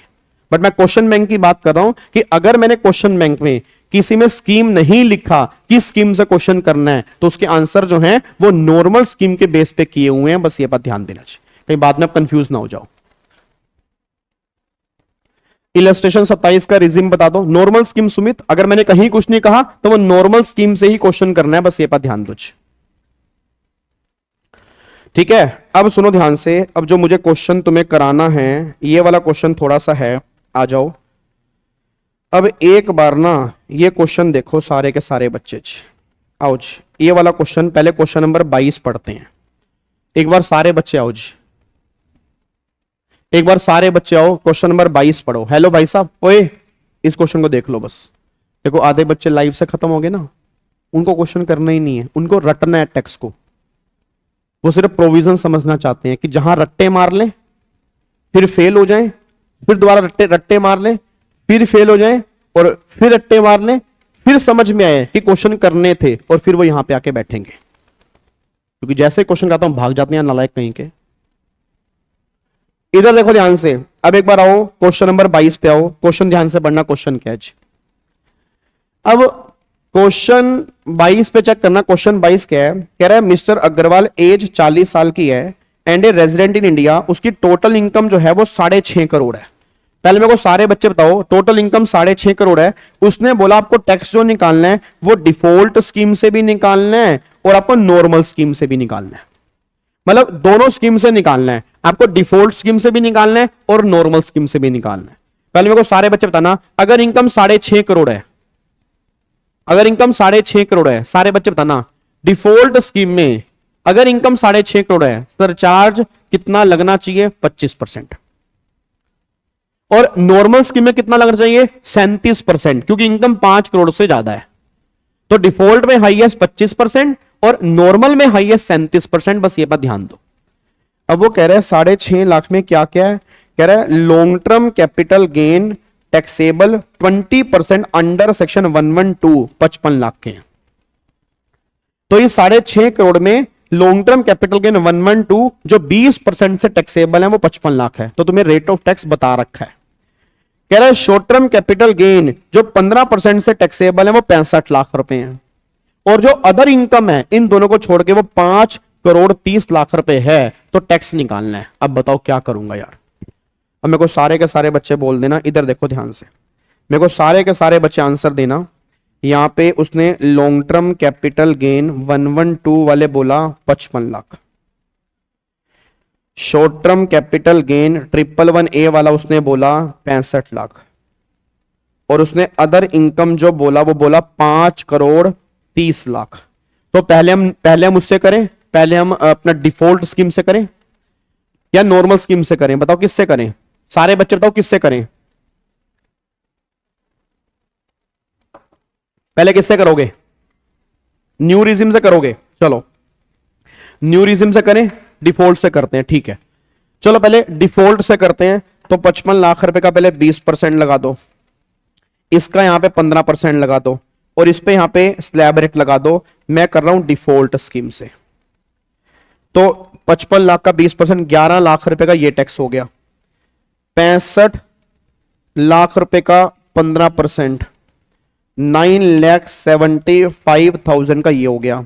बट मैं क्वेश्चन बैंक की बात कर रहा हूं कि अगर मैंने क्वेश्चन बैंक में किसी में स्कीम नहीं लिखा किस स्कीम से क्वेश्चन करना है, तो उसके आंसर जो हैं वो नॉर्मल स्कीम के बेस पे किए हुए हैं, बस ये बात ध्यान देना चाहिए, कहीं बाद में आप कंफ्यूज ना हो जाओ। इलस्ट्रेशन 27 का रिज्यूम बता दो। नॉर्मल स्कीम सुमित, अगर मैंने कहीं कुछ नहीं कहा तो वो नॉर्मल स्कीम से ही क्वेश्चन करना है, बस ये बात ध्यान दो। ठीक है, अब सुनो ध्यान से। अब जो मुझे क्वेश्चन तुम्हें कराना है, ये वाला क्वेश्चन थोड़ा सा है, आ जाओ। अब एक बार ना ये क्वेश्चन देखो सारे के सारे बच्चे, आओ जी। ये वाला क्वेश्चन, पहले क्वेश्चन नंबर 22 पढ़ते हैं। एक बार सारे बच्चे आओ जी, एक बार सारे बच्चे आओ, क्वेश्चन नंबर 22 पढ़ो। हेलो भाई साहब, ओए इस क्वेश्चन को देख लो बस। देखो आधे बच्चे लाइव से खत्म हो गए ना, उनको क्वेश्चन करना ही नहीं है, उनको रटना है टेक्स्ट को। वो सिर्फ प्रोविजन समझना चाहते हैं कि जहां रट्टे मार ले फिर फेल हो जाए, फिर दोबारा रट्टे रट्टे मार ले फिर फेल हो जाए, और फिर रट्टे मार ले फिर समझ में आए कि क्वेश्चन करने थे, और फिर वो यहां पे आके बैठेंगे। क्योंकि जैसे क्वेश्चन करता हूं भाग जाते हैं नालायक कहीं के। इधर देखो ध्यान से। अब एक बार आओ क्वेश्चन नंबर 22 पे आओ, क्वेश्चन ध्यान से पढ़ना। क्वेश्चन क्या है जी? अब क्वेश्चन 22 पे चेक करना। क्वेश्चन 22 क्या है? कह रहा है मिस्टर अग्रवाल एज 40 साल की है and a resident in India. उसकी टोटल इनकम जो है वो 6.5 करोड़ है। पहले मेरे को सारे बच्चे बताओ, टोटल इनकम 6.5 करोड़ है। उसने बोला आपको टैक्स जो निकालना है वो डिफॉल्ट स्कीम से भी निकालना है और आपको नॉर्मल स्कीम से भी निकालना है। मतलब दोनों स्कीम से निकालना है, आपको डिफॉल्ट स्कीम से भी निकालना है और नॉर्मल स्कीम से भी निकालना है। पहले मेरे को सारे बच्चे बताना, अगर इनकम 6.5 करोड़ है, अगर इनकम 6.5 करोड़ है, सारे बच्चे बताना डिफॉल्ट स्कीम में अगर इनकम 6.5 करोड़ है, सरचार्ज कितना लगना चाहिए? 25%। और नॉर्मल स्कीम में कितना लगना चाहिए? 37%, क्योंकि इनकम 5 करोड़ से ज्यादा है। तो डिफॉल्ट में हाईएस्ट 25% और नॉर्मल में हाईएस्ट 37%, बस ये बात ध्यान दो। अब वो कह रहे हैं 6.5 लाख में क्या क्या है? कह रहा है long term capital gain taxable 20% under section 112 55 lakh के हैं। तो ये 6.5 करोड़ में लॉन्ग टर्म कैपिटल गेन 112 जो 20% से टैक्सेबल है वो 55 लाख है। तो तुम्हें रेट ऑफ टैक्स बता रखा है। कह रहा है शॉर्ट टर्म कैपिटल गेन जो 15% से टैक्सेबल है वो 65 लाख रुपए हैं, और जो अदर इनकम है इन दोनों को छोड़ के वो 5 करोड़ 30 लाख रुपए है। तो टैक्स निकालना है। अब बताओ क्या करूंगा यार? अब मेरे को सारे के सारे बच्चे बोल देना, इधर देखो ध्यान से, मेरे को सारे के सारे बच्चे आंसर देना। यहां पे उसने लॉन्ग टर्म कैपिटल गेन 112 वाले बोला 55 lakh, short term capital gain 111A वाला उसने बोला 65 लाख, और उसने अदर इनकम जो बोला वो बोला 5 करोड़ 30 लाख। तो पहले हम उससे करें, पहले हम अपना डिफॉल्ट स्कीम से करें या नॉर्मल स्कीम से करें? बताओ किससे करें? सारे बच्चे बताओ किससे करें? पहले किससे करोगे? न्यू रिजिम से करोगे? चलो न्यू रिजिम से करें, डिफॉल्ट से करते हैं, ठीक है। चलो पहले डिफॉल्ट से करते हैं। तो 55 लाख रुपए का पहले 20% लगा दो, इसका यहां पे 15% लगा दो, और इस पे यहां पे स्लैब रेट लगा दो। मैं कर रहा हूं डिफॉल्ट स्कीम से। तो 55 लाख का 20% 11 लाख रुपए का ये टैक्स हो गया। 65 लाख रुपए का 15% 9,75,000 का ये हो गया।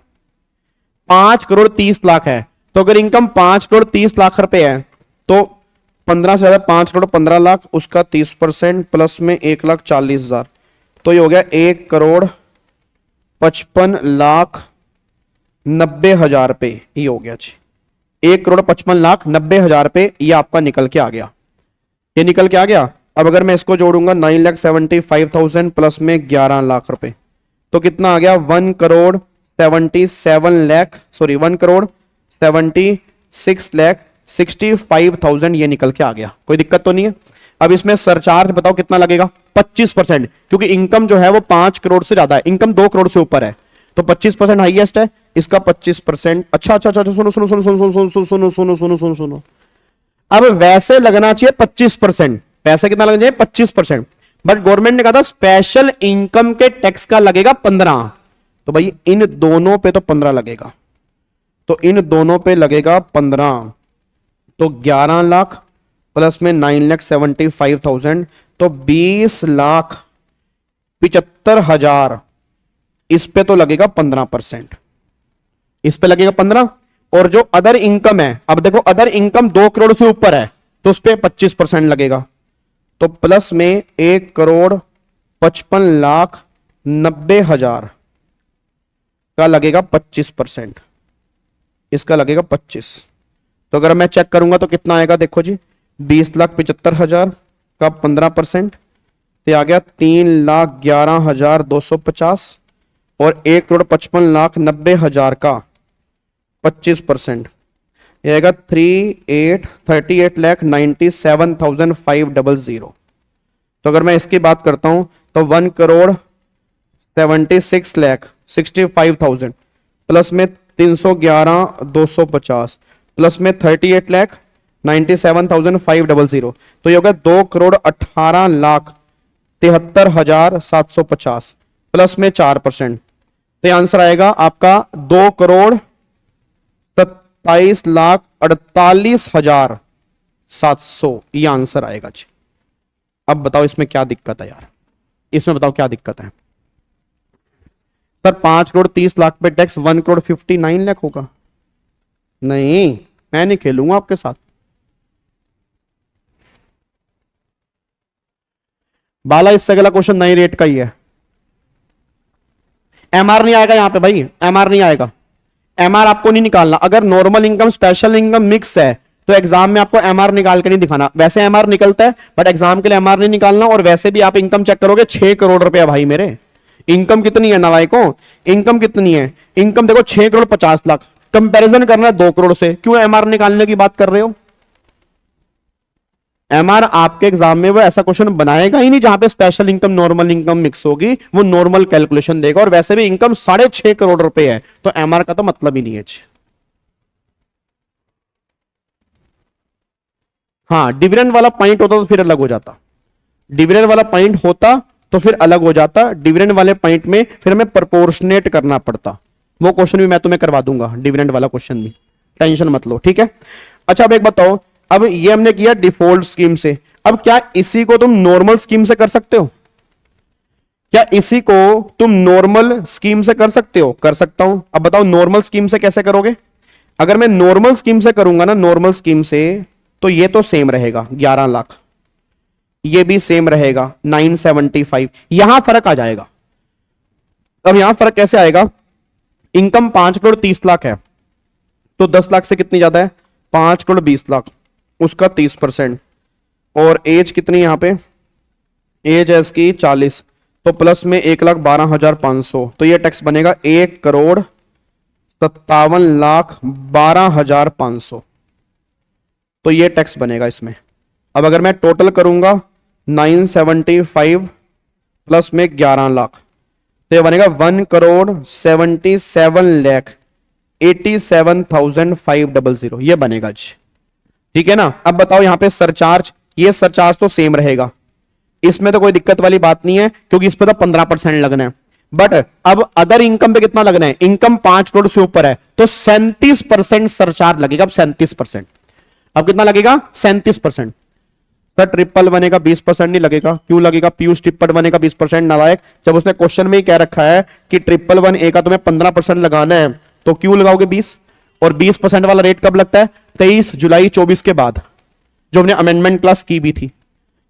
5 करोड़ 30 लाख है। तो अगर इनकम 5 करोड़ 30 लाख रुपए है तो 15 से ज्यादा 5 करोड़ 15 लाख, उसका 30% प्लस में 1,40,000, तो ये हो गया 1 करोड़ 55 लाख 90,000 रुपए। ये हो गया जी 1 करोड़ 55 लाख 90,000 रुपए। ये आपका निकल के आ गया, ये निकल के आ गया। अब अगर मैं इसको जोड़ूंगा 9,75,000 प्लस में 11 लाख रुपए, तो कितना आ गया? 1 करोड़ 77 लाख, सॉरी 1 करोड़ 6,65,000 ये निकल के आ गया। कोई दिक्कत तो नहीं है। अब इसमें सरचार्ज बताओ कितना लगेगा? 25%, क्योंकि इनकम जो है वो 5 करोड़ से ज्यादा है, इनकम 2 करोड़ से ऊपर है, तो 25% हाईएस्ट है, इसका 25%। अच्छा, सुनो सुनो सुनो सुनो सुनो सुनो सुनो सुनो सुनो सुनो सुनो, अब वैसे लगना चाहिए 25%, पैसे कितना लगना चाहिए? 25%, बट गवर्नमेंट ने कहा था स्पेशल इनकम के टैक्स का लगेगा 15, तो भाई इन दोनों पे तो 15 लगेगा, तो इन दोनों पे लगेगा 15, तो 11 लाख प्लस में 9,75,000, तो 20,75,000, इस पे तो लगेगा 15%, इस पे लगेगा 15, और जो अदर इनकम है, अब देखो अदर इनकम 2 करोड़ से ऊपर है तो उस पे 25% लगेगा, तो प्लस में 1,55,90,000 का लगेगा 25%, इसका लगेगा 25, तो अगर मैं चेक करूंगा तो कितना आएगा? देखो जी, 20,75,000 का 15%, ये आ गया 3,11,250, और 1,55,90,000 का 25%, ये आएगा 38,97,500। तो अगर मैं इसकी बात करता हूं तो 1,76,65,000 प्लस में 311,250 प्लस में 38,97,500, तो ये होगा 2,18,73,750 प्लस में 4%, तो आंसर आएगा आपका 2,27,48,700, ये आंसर आएगा जी। अब बताओ इसमें क्या दिक्कत है यार, इसमें बताओ क्या दिक्कत है? सर 5,30,00,000 पे टैक्स 1,59,00,000 होगा? नहीं, मैं नहीं खेलूंगा आपके साथ। बाला इससे अगला क्वेश्चन नई रेट का ही है। एमआर नहीं आएगा यहां पे भाई, एमआर नहीं आएगा, एमआर आपको नहीं निकालना। अगर normal income special income mix है तो एग्जाम में आपको एमआर निकाल के नहीं दिखाना, वैसे एमआर निकलता है बट एग्जाम के लिए एमआर नहीं निकालना। और वैसे भी आप इनकम चेक करोगे 6 करोड़ रुपया भाई मेरे, इनकम कितनी है नालायकों? इनकम कितनी है? इनकम देखो 6,50,00,000, कंपैरिजन करना है 2 करोड़ से, क्यों एमआर निकालने की बात कर रहे हो? एमआर आपके एग्जाम में वो ऐसा क्वेश्चन बनाएगा ही नहीं जहां पे special income normal income mix होगी, वो नॉर्मल कैलकुलेशन देगा। और वैसे भी इनकम 6.5 करोड़ रुपए है, तो एमआर का तो मतलब ही नहीं है। हाँ, डिविडेंड वाला पॉइंट होता तो फिर अलग हो जाता, डिविडेंड वाला पॉइंट होता तो फिर अलग हो जाता। डिविडेंड वाले पॉइंट में फिर हमें प्रोपोर्शनेट करना पड़ता, वो क्वेश्चन भी मैं तुम्हें करवा दूंगा, डिविडेंड वाला क्वेश्चन भी, टेंशन मत लो, ठीक है। अच्छा अब एक बताओ, अब ये हमने किया डिफॉल्ट स्कीम से, अब क्या इसी को तुम नॉर्मल स्कीम से कर सकते हो? क्या इसी को तुम नॉर्मल स्कीम से कर सकते हो? कर सकता हूं। अब बताओ नॉर्मल स्कीम से कैसे करोगे? अगर मैं नॉर्मल स्कीम से करूंगा ना, नॉर्मल स्कीम से, तो ये तो सेम रहेगा 11 लाख, ये भी सेम रहेगा 975, यहां फर्क आ जाएगा। अब यहां फर्क कैसे आएगा? इनकम 5,30,00,000 है, तो 10 लाख से कितनी ज्यादा है? 5,20,00,000, उसका 30%, और एज कितनी यहां पे? एज है इसकी 40, तो प्लस में 1,12,500, तो ये टैक्स बनेगा 1,57,12,500, तो ये टैक्स बनेगा इसमें। अब अगर मैं टोटल करूंगा 975 प्लस में 11 लाख, तो ये बनेगा 1,77,87,500, ये बनेगा जी, ठीक है ना। अब बताओ यहां पे सरचार्ज, ये सरचार्ज तो सेम रहेगा, इसमें तो कोई दिक्कत वाली बात नहीं है, क्योंकि इस पे तो 15% लगना है। बट अब अदर इनकम पे कितना लगना है? इनकम 5 करोड़ से ऊपर है तो 37% सरचार्ज लगेगा। अब 37%, अब कितना लगेगा? 37%। सर 111 का 20% नहीं लगेगा, क्यों लगेगा? पीयूष 111 का 20% नालायक, जब उसने क्वेश्चन में ही कह रखा है कि 111A का तुम्हें 15% लगाना है, तो क्यों लगाओगे 20? और 20% वाला रेट कब लगता है? 23 जुलाई 24 के बाद, जो हमने अमेंडमेंट क्लास की भी थी।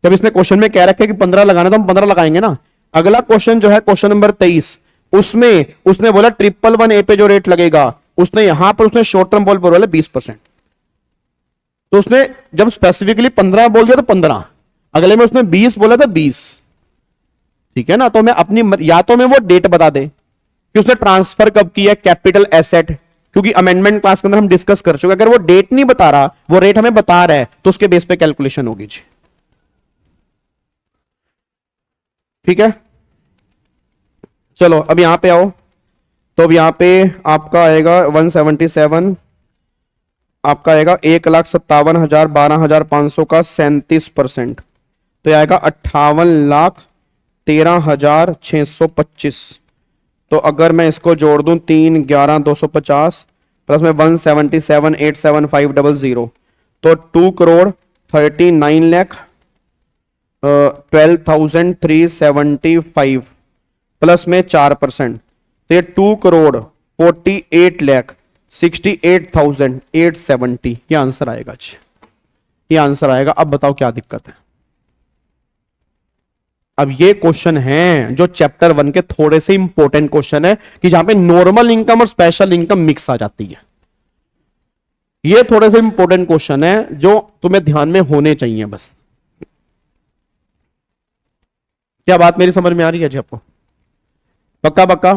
जब इसने क्वेश्चन में कह रखा है कि 15 लगाना, तो हम 15 लगाएंगे ना। अगला क्वेश्चन जो है क्वेश्चन नंबर 23, उसमें उसने बोला 111A पे जो रेट लगेगा, उसने यहां पर उसने शॉर्ट टर्म बॉल पर बोला 20%, तो उसने जब स्पेसिफिकली 15 बोल दिया तो 15, अगले में उसने 20 बोला था 20, ठीक है ना। तो मैं अपनी, या तो मैं वो डेट बता दे कि उसने ट्रांसफर कब किया कैपिटल एसेट, क्योंकि अमेंडमेंट क्लास के अंदर हम डिस्कस कर चुके। अगर वो डेट नहीं बता रहा, वो रेट हमें बता रहा है, तो उसके बेस पे कैलकुलेशन होगी जी। ठीक है, चलो अब यहां पे आओ। तो अब यहां पे आपका आएगा 177, आपका आएगा 1,57,000 12,500 का 37%, तो यह आएगा 58,13,625। तो अगर मैं इसको जोड़ दूं 3,11,250 प्लस में 177,875,000, तो 2,12,375 प्लस में 4%, तो ये 2,48,68,870 ये आंसर आएगा जी, ये आंसर आएगा। अब बताओ क्या दिक्कत है। अब ये क्वेश्चन है जो चैप्टर 1 के थोड़े से इंपॉर्टेंट क्वेश्चन है, कि जहां पे नॉर्मल इनकम और स्पेशल इनकम मिक्स आ जाती है। ये थोड़े से इंपॉर्टेंट क्वेश्चन है जो तुम्हें ध्यान में होने चाहिए बस। क्या बात मेरी समझ में आ रही है जी आपको? पक्का पक्का,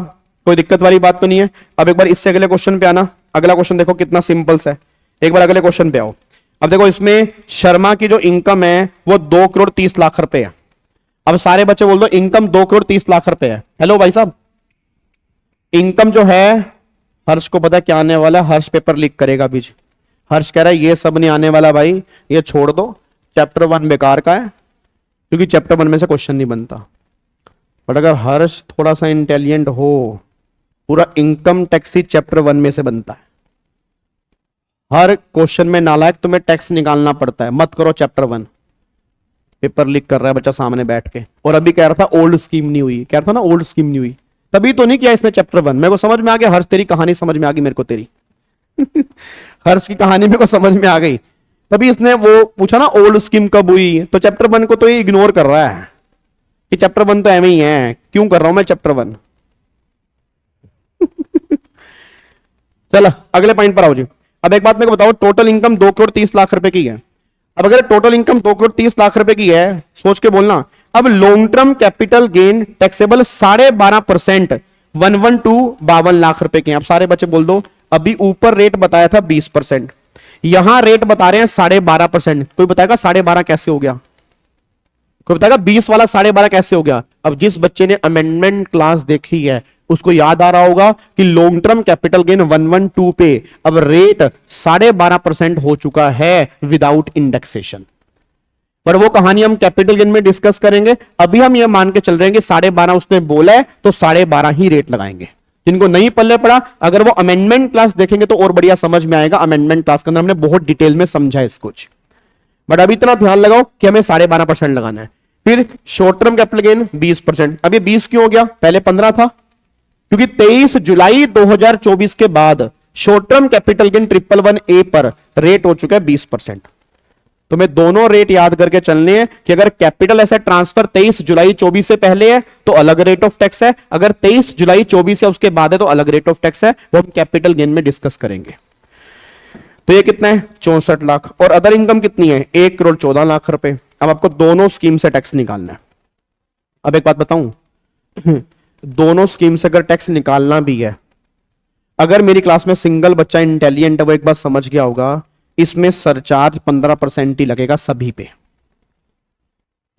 कोई दिक्कत वाली बात तो नहीं है। अब एक बार इससे अगले क्वेश्चन पे आना। अगला क्वेश्चन देखो कितना सिंपल है। एक बार अगले क्वेश्चन पे आओ। अब देखो इसमें शर्मा की जो इनकम है वो 2,30,00,000 रुपए है। अब सारे बच्चे बोल दो इनकम 2,30,00,000 रुपए है। हेलो भाई साहब, इनकम जो है, हर्ष को पता क्या आने वाला है, हर्ष पेपर लीक करेगा बीच। हर्ष कह रहा है ये सब नहीं आने वाला भाई, ये छोड़ दो, चैप्टर 1 बेकार का है, क्योंकि चैप्टर 1 में से क्वेश्चन नहीं बनता। बट अगर हर्ष थोड़ा सा इंटेलिजेंट हो, पूरा इनकम टैक्स ही चैप्टर 1 में से बनता है। हर क्वेश्चन में नालायक तुम्हें टैक्स निकालना पड़ता है। मत करो चैप्टर 1। पेपर लीक कर रहा है बच्चा सामने बैठ के, और अभी कह रहा था ओल्ड स्कीम नहीं हुई, कह रहा था ना ओल्ड स्कीम नहीं हुई, तभी तो नहीं किया इसने चैप्टर 1। मेरे को समझ में आ गया हर्ष, तेरी कहानी समझ में आ गई मेरे को तेरी हर्ष की कहानी मेरे को समझ में आ गई, तभी इसने वो पूछा ना ओल्ड स्कीम कब हुई। तो चैप्टर 1 को तो ये इग्नोर कर रहा है कि चैप्टर 1 तो एवं ही है, क्यों कर रहा हूं मैं चैप्टर 1 चलो अगले पॉइंट पर आओ जी। अब एक बात मेरे को बताओ, टोटल इनकम 2,30,00,000 रुपए की है। अब अगर टोटल इनकम 2,30,00,000 रुपए की है, सोच के बोलना। अब long term capital gain taxable 12.5% 112 lakh रुपए के। अब सारे बच्चे बोल दो, अभी ऊपर रेट बताया था 20%, यहां रेट बता रहे हैं 12.5%। कोई बताएगा 12.5 कैसे हो गया? कोई बताएगा 20 वाला 12.5 कैसे हो गया? अब जिस बच्चे ने अमेंडमेंट क्लास देखी है उसको याद आ रहा होगा कि लॉन्ग टर्म कैपिटल गेन 112 पे अब रेट 12.5% हो चुका है विदाउट इंडेक्सेशन। पर वो कहानी हम कैपिटल गेन में डिस्कस करेंगे। अभी हम ये मान के चल रहे हैं कि 12.5 उसने बोला है तो 12.5 ही रेट लगाएंगे। जिनको नहीं पल्ले पड़ा, अगर वो अमेंडमेंट क्लास देखेंगे तो और बढ़िया समझ में आएगा। अमेंडमेंट क्लास के अंदर हमने बहुत डिटेल में समझा है इसको। बट अभी इतना ध्यान लगाओ कि हमें 12.5% लगाना है। फिर शॉर्ट टर्म कैपिटल गेन 20%। अब ये 20 क्यों हो गया? पहले 15 था, क्योंकि 23 जुलाई 2024 के बाद short term capital gain 111A पर रेट हो चुका है 20%। तो मैं दोनों रेट याद करके चलने हैं कि अगर कैपिटल एसेट ट्रांसफर 23 जुलाई 24 से पहले है तो अलग रेट ऑफ टैक्स है, अगर 23 जुलाई 24 या उसके बाद है तो अलग रेट ऑफ टैक्स है। वो हम कैपिटल गेन में डिस्कस करेंगे। तो ये कितना है? 64 लाख। और अदर इनकम कितनी है? 1,14,00,000 रुपए। अब आपको दोनों स्कीम से टैक्स निकालना है। अब एक बात बताऊं, दोनों स्कीम से अगर टैक्स निकालना भी है, अगर मेरी क्लास में सिंगल बच्चा इंटेलिजेंट है वो एक बात समझ गया होगा, इसमें सरचार्ज 15% ही लगेगा सभी पे।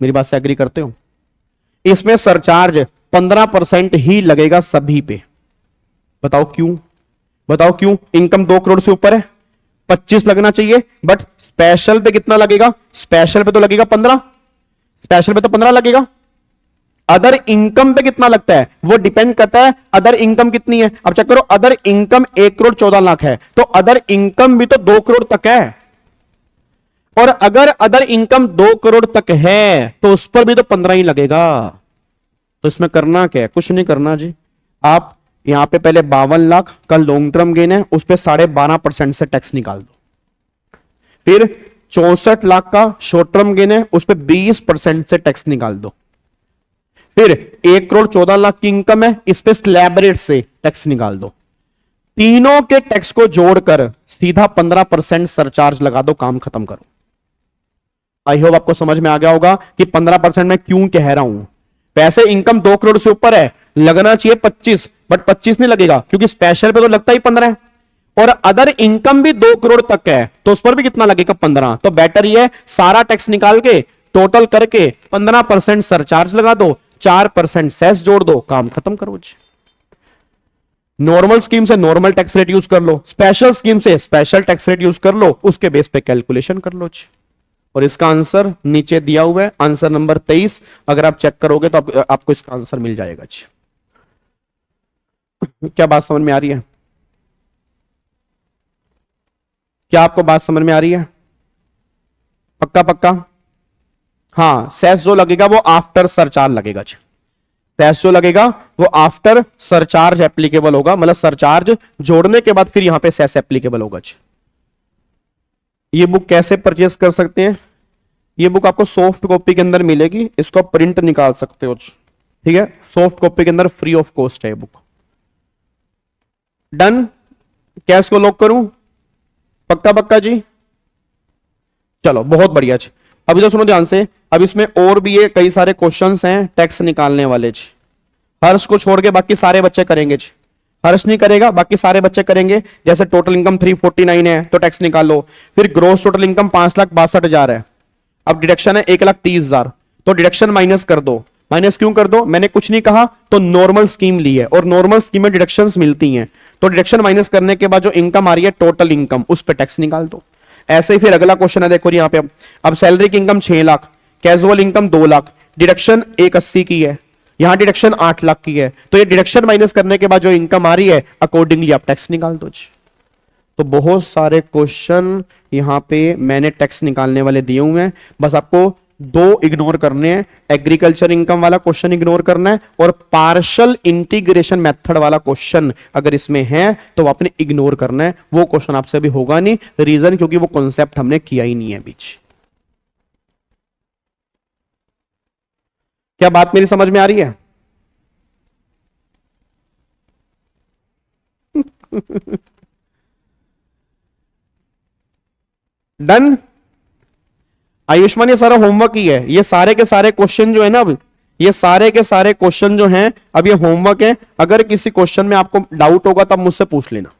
मेरी बात से एग्री करते हो? इसमें सरचार्ज 15% ही लगेगा सभी पे। बताओ क्यों? बताओ क्यों? इनकम 2 करोड़ से ऊपर है, 25 लगना चाहिए, बट स्पेशल पे कितना लगेगा? स्पेशल पे तो लगेगा 15, स्पेशल पे तो 15 लगेगा। अदर इनकम पे कितना लगता है वो डिपेंड करता है अदर इनकम कितनी है। अब चेक करो, अदर इनकम 1,14,00,000 है तो अदर इनकम भी तो 2 करोड़ तक है। और अगर अदर इनकम 2 करोड़ तक है तो उस पर भी तो 15 ही लगेगा। तो इसमें करना क्या है? कुछ नहीं करना जी। आप यहां पे पहले 52 लाख का लॉन्ग टर्म गेन है, उस पर 12.5% से टैक्स निकाल दो। फिर 64 लाख का शॉर्ट टर्म गेन है, उस पर 20% से टैक्स निकाल दो। फिर 1,14,00,000 की इनकम है, इस पे स्लैब रेट से टैक्स निकाल दो। तीनों के टैक्स को जोड़कर सीधा 15% सरचार्ज लगा दो, काम खत्म करो। आई होप आपको समझ में आ गया होगा कि 15% मैं क्यों कह रहा हूं। वैसे इनकम 2 करोड़ से ऊपर है, लगना चाहिए 25, बट 25 नहीं लगेगा क्योंकि स्पेशल पे तो लगता ही 15 है। और अदर इनकम भी 2 करोड़ तक है तो उस पर भी कितना लगेगा 15। तो बेटर ये है सारा टैक्स निकाल के टोटल करके 15% सरचार्ज लगा दो, 4% सेस जोड़ दो, काम खत्म करो जी। नॉर्मल स्कीम से नॉर्मल टैक्स रेट यूज कर लो, स्पेशल स्कीम से स्पेशल टैक्स रेट यूज कर लो, उसके बेस पे कैलकुलेशन कर लो जी। और इसका आंसर नीचे दिया हुआ है, आंसर नंबर 23। अगर आप चेक करोगे तो आपको इसका आंसर मिल जाएगा जी। क्या बात समझ में आ रही है? क्या आपको बात समझ में आ रही है? पक्का पक्का? हाँ, सेस जो लगेगा वो आफ्टर सरचार्ज लगेगा जी। सेस जो लगेगा वो आफ्टर सरचार्ज एप्लीकेबल होगा, मतलब सरचार्ज जोड़ने के बाद फिर यहां पे सेस एप्लीकेबल होगा जी। ये बुक कैसे परचेस कर सकते हैं? ये बुक आपको सॉफ्ट कॉपी के अंदर मिलेगी, इसको प्रिंट निकाल सकते हो, ठीक है। सॉफ्ट कॉपी के अंदर फ्री ऑफ कॉस्ट है बुक। डन? क्या इसको लॉक करूं? पक्का पक्का जी? चलो बहुत बढ़िया जी। अभी तो सुनो ध्यान से, अब इसमें और भी ये कई सारे क्वेश्चंस हैं टैक्स निकालने वाले जी। हर्ष को छोड़ के बाकी सारे बच्चे करेंगे जी। हर्ष नहीं करेगा, बाकी सारे बच्चे करेंगे। जैसे टोटल इनकम 349 है तो टैक्स निकाल लो, फिर ग्रोस टोटल इनकम 5,62,000 है, अब डिडक्शन है 1,30,000, तो डिडक्शन माइनस कर दो। माइनस क्यों कर दो? मैंने कुछ नहीं कहा, तो नॉर्मल स्कीम ली है और नॉर्मल स्कीम में डिडक्शंस मिलती हैं, तो डिडक्शन माइनस करने के बाद जो इनकम आ रही है टोटल इनकम, उस पर टैक्स निकाल दो। ऐसे ही फिर अगला क्वेश्चन है, देखो यहां पे अब सैलरी की income 6 lakh, casual income 2 lakh, deduction 180 की है, यहां डिडक्शन 8 लाख की है, तो ये डिडक्शन माइनस करने के बाद जो इनकम आ रही है अकॉर्डिंगली आप टैक्स निकाल दो जी। तो बहुत सारे क्वेश्चन यहां पे मैंने टैक्स निकालने वाले दिए हुए हैं, बस आपको 2 इग्नोर करने हैं। एग्रीकल्चर इनकम वाला क्वेश्चन इग्नोर करना है और पार्शियल इंटीग्रेशन मेथड वाला क्वेश्चन अगर इसमें है तो आपने इग्नोर करना है। वो क्वेश्चन आपसे अभी होगा नहीं, रीजन क्योंकि वो कॉन्सेप्ट हमने किया ही नहीं है बीच। क्या बात मेरी समझ में आ रही है? डन? आयुष्मान ये सारा होमवर्क ही है, ये सारे के सारे क्वेश्चन जो है ना, अब ये सारे के सारे क्वेश्चन जो हैं अब ये होमवर्क है। अगर किसी क्वेश्चन में आपको डाउट होगा तब मुझसे पूछ लेना,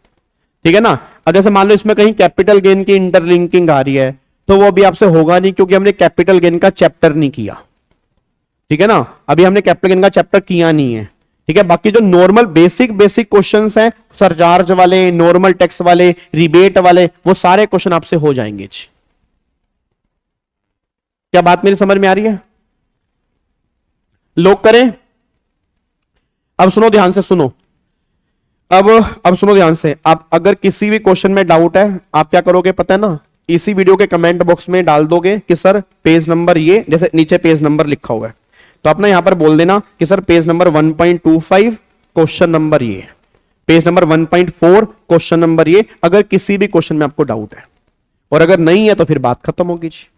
ठीक है ना। अब जैसे मान लो इसमें कहीं कैपिटल गेन की इंटरलिंकिंग आ रही है तो वो अभी आपसे होगा नहीं, क्योंकि हमने कैपिटल गेन का चैप्टर नहीं किया, ठीक है ना। अभी हमने कैपिटल गेन का चैप्टर किया नहीं है, ठीक है। बाकी जो नॉर्मल बेसिक क्वेश्चंस हैं, सरचार्ज वाले, नॉर्मल टैक्स वाले, रिबेट वाले, वो सारे क्वेश्चन आपसे हो जाएंगे। क्या बात मेरी समझ में आ रही है? लोग करें? अब सुनो ध्यान से, सुनो अब सुनो ध्यान से। आप अगर किसी भी क्वेश्चन में डाउट है, आप क्या करोगे पता है ना, इसी वीडियो के कमेंट बॉक्स में डाल दोगे कि सर पेज नंबर ये, जैसे नीचे पेज नंबर लिखा हुआ है तो अपना यहां पर बोल देना कि sir page number 1.25 question number ये, पेज नंबर 1.4 क्वेश्चन नंबर ये, अगर किसी भी क्वेश्चन में आपको डाउट है। और अगर नहीं है तो फिर बात खत्म होगी जी।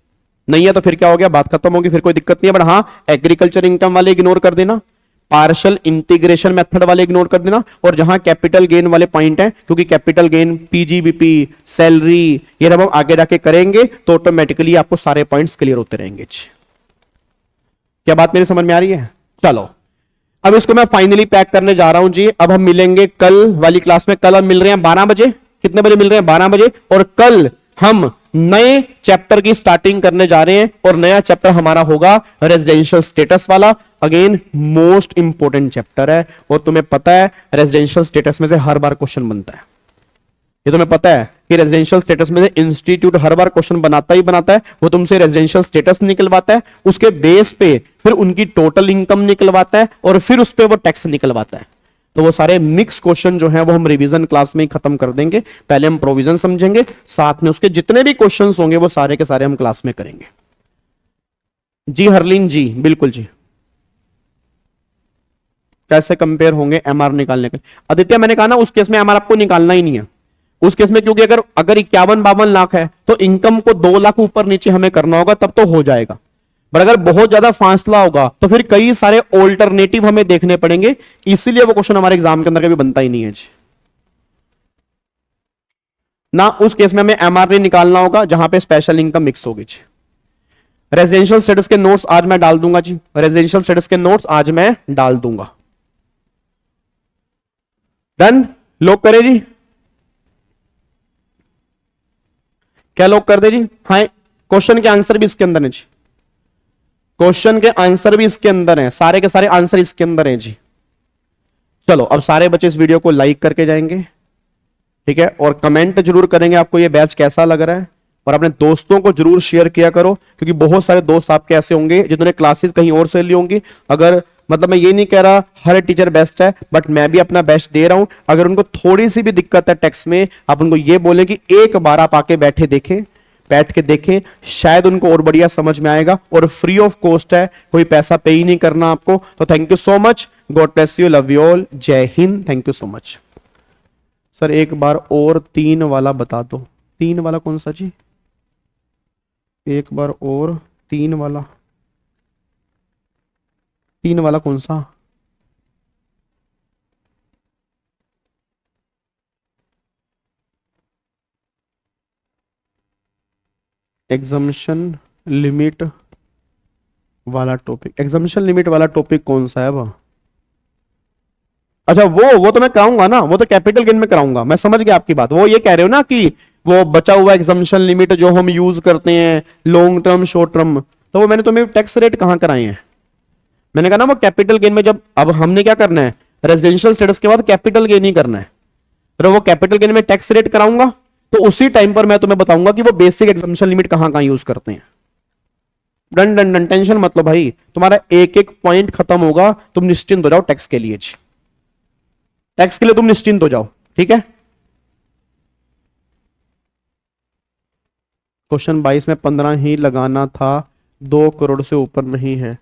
नहीं है तो फिर क्या हो गया, बात खत्म होगी, फिर कोई दिक्कत नहीं है। बट हाँ, एग्रीकल्चर इनकम वाले इग्नोर कर देना, पार्शियल इंटीग्रेशन मेथड वाले इग्नोर कर देना, और जहां कैपिटल गेन वाले पॉइंट है, क्योंकि कैपिटल गेन, पीजीबीपी, सैलरी, ये जब हम आगे जाके करेंगे तो ऑटोमेटिकली आपको सारे पॉइंट्स क्लियर होते रहेंगे। क्या बात मेरी समझ में आ रही है? चलो अब इसको मैं फाइनली पैक करने जा रहा हूं जी। अब हम मिलेंगे कल वाली क्लास में। कल हम मिल रहे हैं 12 बजे। कितने बजे मिल रहे हैं? 12 बजे। और कल हम नए चैप्टर की स्टार्टिंग करने जा रहे हैं और नया चैप्टर हमारा होगा रेजिडेंशियल स्टेटस वाला। अगेन मोस्ट इंपोर्टेंट चैप्टर है, और तुम्हें पता है रेजिडेंशियल स्टेटस में से हर बार क्वेश्चन बनता है। ये तुम्हें पता है कि रेजिडेंशियल स्टेटस में से इंस्टीट्यूट हर बार क्वेश्चन बनाता ही बनाता है। वो तुमसे रेजिडेंशियल स्टेटस निकलवाता है, उसके बेस पे फिर उनकी टोटल इनकम निकलवाता है, और फिर उस पर वो टैक्स निकलवाता है। तो वो सारे मिक्स क्वेश्चन जो हैं वो हम रिवीजन क्लास में ही खत्म कर देंगे। पहले हम प्रोविजन समझेंगे, साथ में उसके जितने भी क्वेश्चंस होंगे वो सारे के सारे हम क्लास में करेंगे। जी हरलीन जी, बिल्कुल जी। कैसे कंपेयर होंगे एमआर निकालने के? आदित्य मैंने कहा ना, उस केस में एमआर आपको निकालना ही नहीं है उस केस में, क्योंकि अगर 51-52 लाख है तो इनकम को 2 लाख ऊपर नीचे हमें करना होगा, तब तो हो जाएगा। पर अगर बहुत ज्यादा फासला होगा तो फिर कई सारे ऑल्टरनेटिव हमें देखने पड़ेंगे, इसीलिए वो क्वेश्चन हमारे एग्जाम के अंदर कभी बनता ही नहीं है जी ना। उस केस में हमें एमआर निकालना होगा जहां पे स्पेशल इनकम मिक्स होगी जी। रेजिडेंशियल स्टेटस के नोट्स आज मैं डाल दूंगा जी, रेजिडेंशियल स्टेटस के नोट्स आज मैं डाल दूंगा। डन? लोग करें जी? क्या लोग कर दे जी? हाँ, क्वेश्चन के आंसर भी इसके अंदर है जी, क्वेश्चन के आंसर भी इसके अंदर हैं, सारे के सारे आंसर इसके अंदर हैं जी। चलो अब सारे बच्चे इस वीडियो को लाइक करके जाएंगे, ठीक है, और कमेंट जरूर करेंगे आपको ये बैच कैसा लग रहा है, और अपने दोस्तों को जरूर शेयर किया करो, क्योंकि बहुत सारे दोस्त आपके ऐसे होंगे जिन्होंने क्लासेस कहीं और से ली होंगी। अगर मतलब मैं ये नहीं कह रहा हर टीचर बेस्ट है, बट मैं भी अपना बेस्ट दे रहा हूं। अगर उनको थोड़ी सी भी दिक्कत है टेक्स्ट में, आप उनको ये बोले कि एक बार आप आके बैठ के देखें, शायद उनको और बढ़िया समझ में आएगा, और फ्री ऑफ कॉस्ट है, कोई पैसा पे ही नहीं करना आपको। तो thank you so much, God bless you, love you all, जय हिंद, thank you so much. Sir एक बार और 3 वाला बता दो, 3 वाला कौन सा जी? एक बार और 3 वाला, 3 वाला कौन सा? एग्जामिशन लिमिट वाला टॉपिक, एग्जामिशन लिमिट वाला टॉपिक कौन सा है वह? अच्छा वो तो मैं कराऊंगा ना, वो तो कैपिटल गेन में कराऊंगा, मैं समझ गया आपकी बात। वो ये कह रहे हो ना कि वो बचा हुआ एग्जामिशन लिमिट जो हम यूज करते हैं लॉन्ग टर्म शॉर्ट टर्म, तो वो मैंने तुम्हें टैक्स रेट कहां कराए हैं? मैंने कहा ना वो कैपिटल गेन में, जब अब हमने क्या करना है, रेजिडेंशियल स्टेटस के बाद कैपिटल गेन ही करना है, तो वो कैपिटल गेन में टैक्स रेट कराऊंगा, तो उसी टाइम पर मैं तुम्हें बताऊंगा कि वो बेसिक एग्जामिशन लिमिट कहां कहां यूज करते हैं। डन डन डन, टेंशन मत लो भाई, तुम्हारा एक एक पॉइंट खत्म होगा, तुम निश्चिंत हो जाओ टैक्स के लिए जी, टैक्स के लिए तुम निश्चिंत हो जाओ, ठीक है। क्वेश्चन 22 में 15 ही लगाना था, 2 करोड़ से ऊपर नहीं है।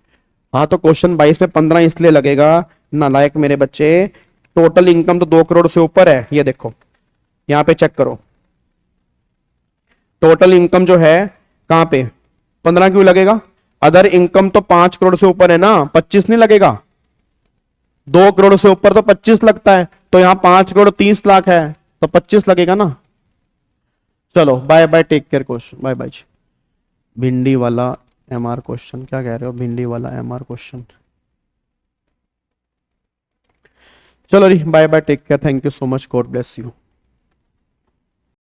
हाँ तो क्वेश्चन 22 में 15 इसलिए लगेगा नालायक मेरे बच्चे, टोटल इनकम तो 2 करोड़ से ऊपर है, ये देखो यहां पे चेक करो, टोटल इनकम जो है कहां पे 15 क्यों लगेगा? अदर इनकम तो 5 करोड़ से ऊपर है ना, 25 नहीं लगेगा। 2 करोड़ से ऊपर तो 25 लगता है, तो यहां 5 करोड़ 30 लाख है, तो 25 लगेगा ना। चलो bye bye, take care question, bye bye जी। भिंडी वाला एमआर क्वेश्चन, क्या कह रहे हो? भिंडी वाला एमआर क्वेश्चन, चलो री bye bye, take care, thank you so much, God bless you.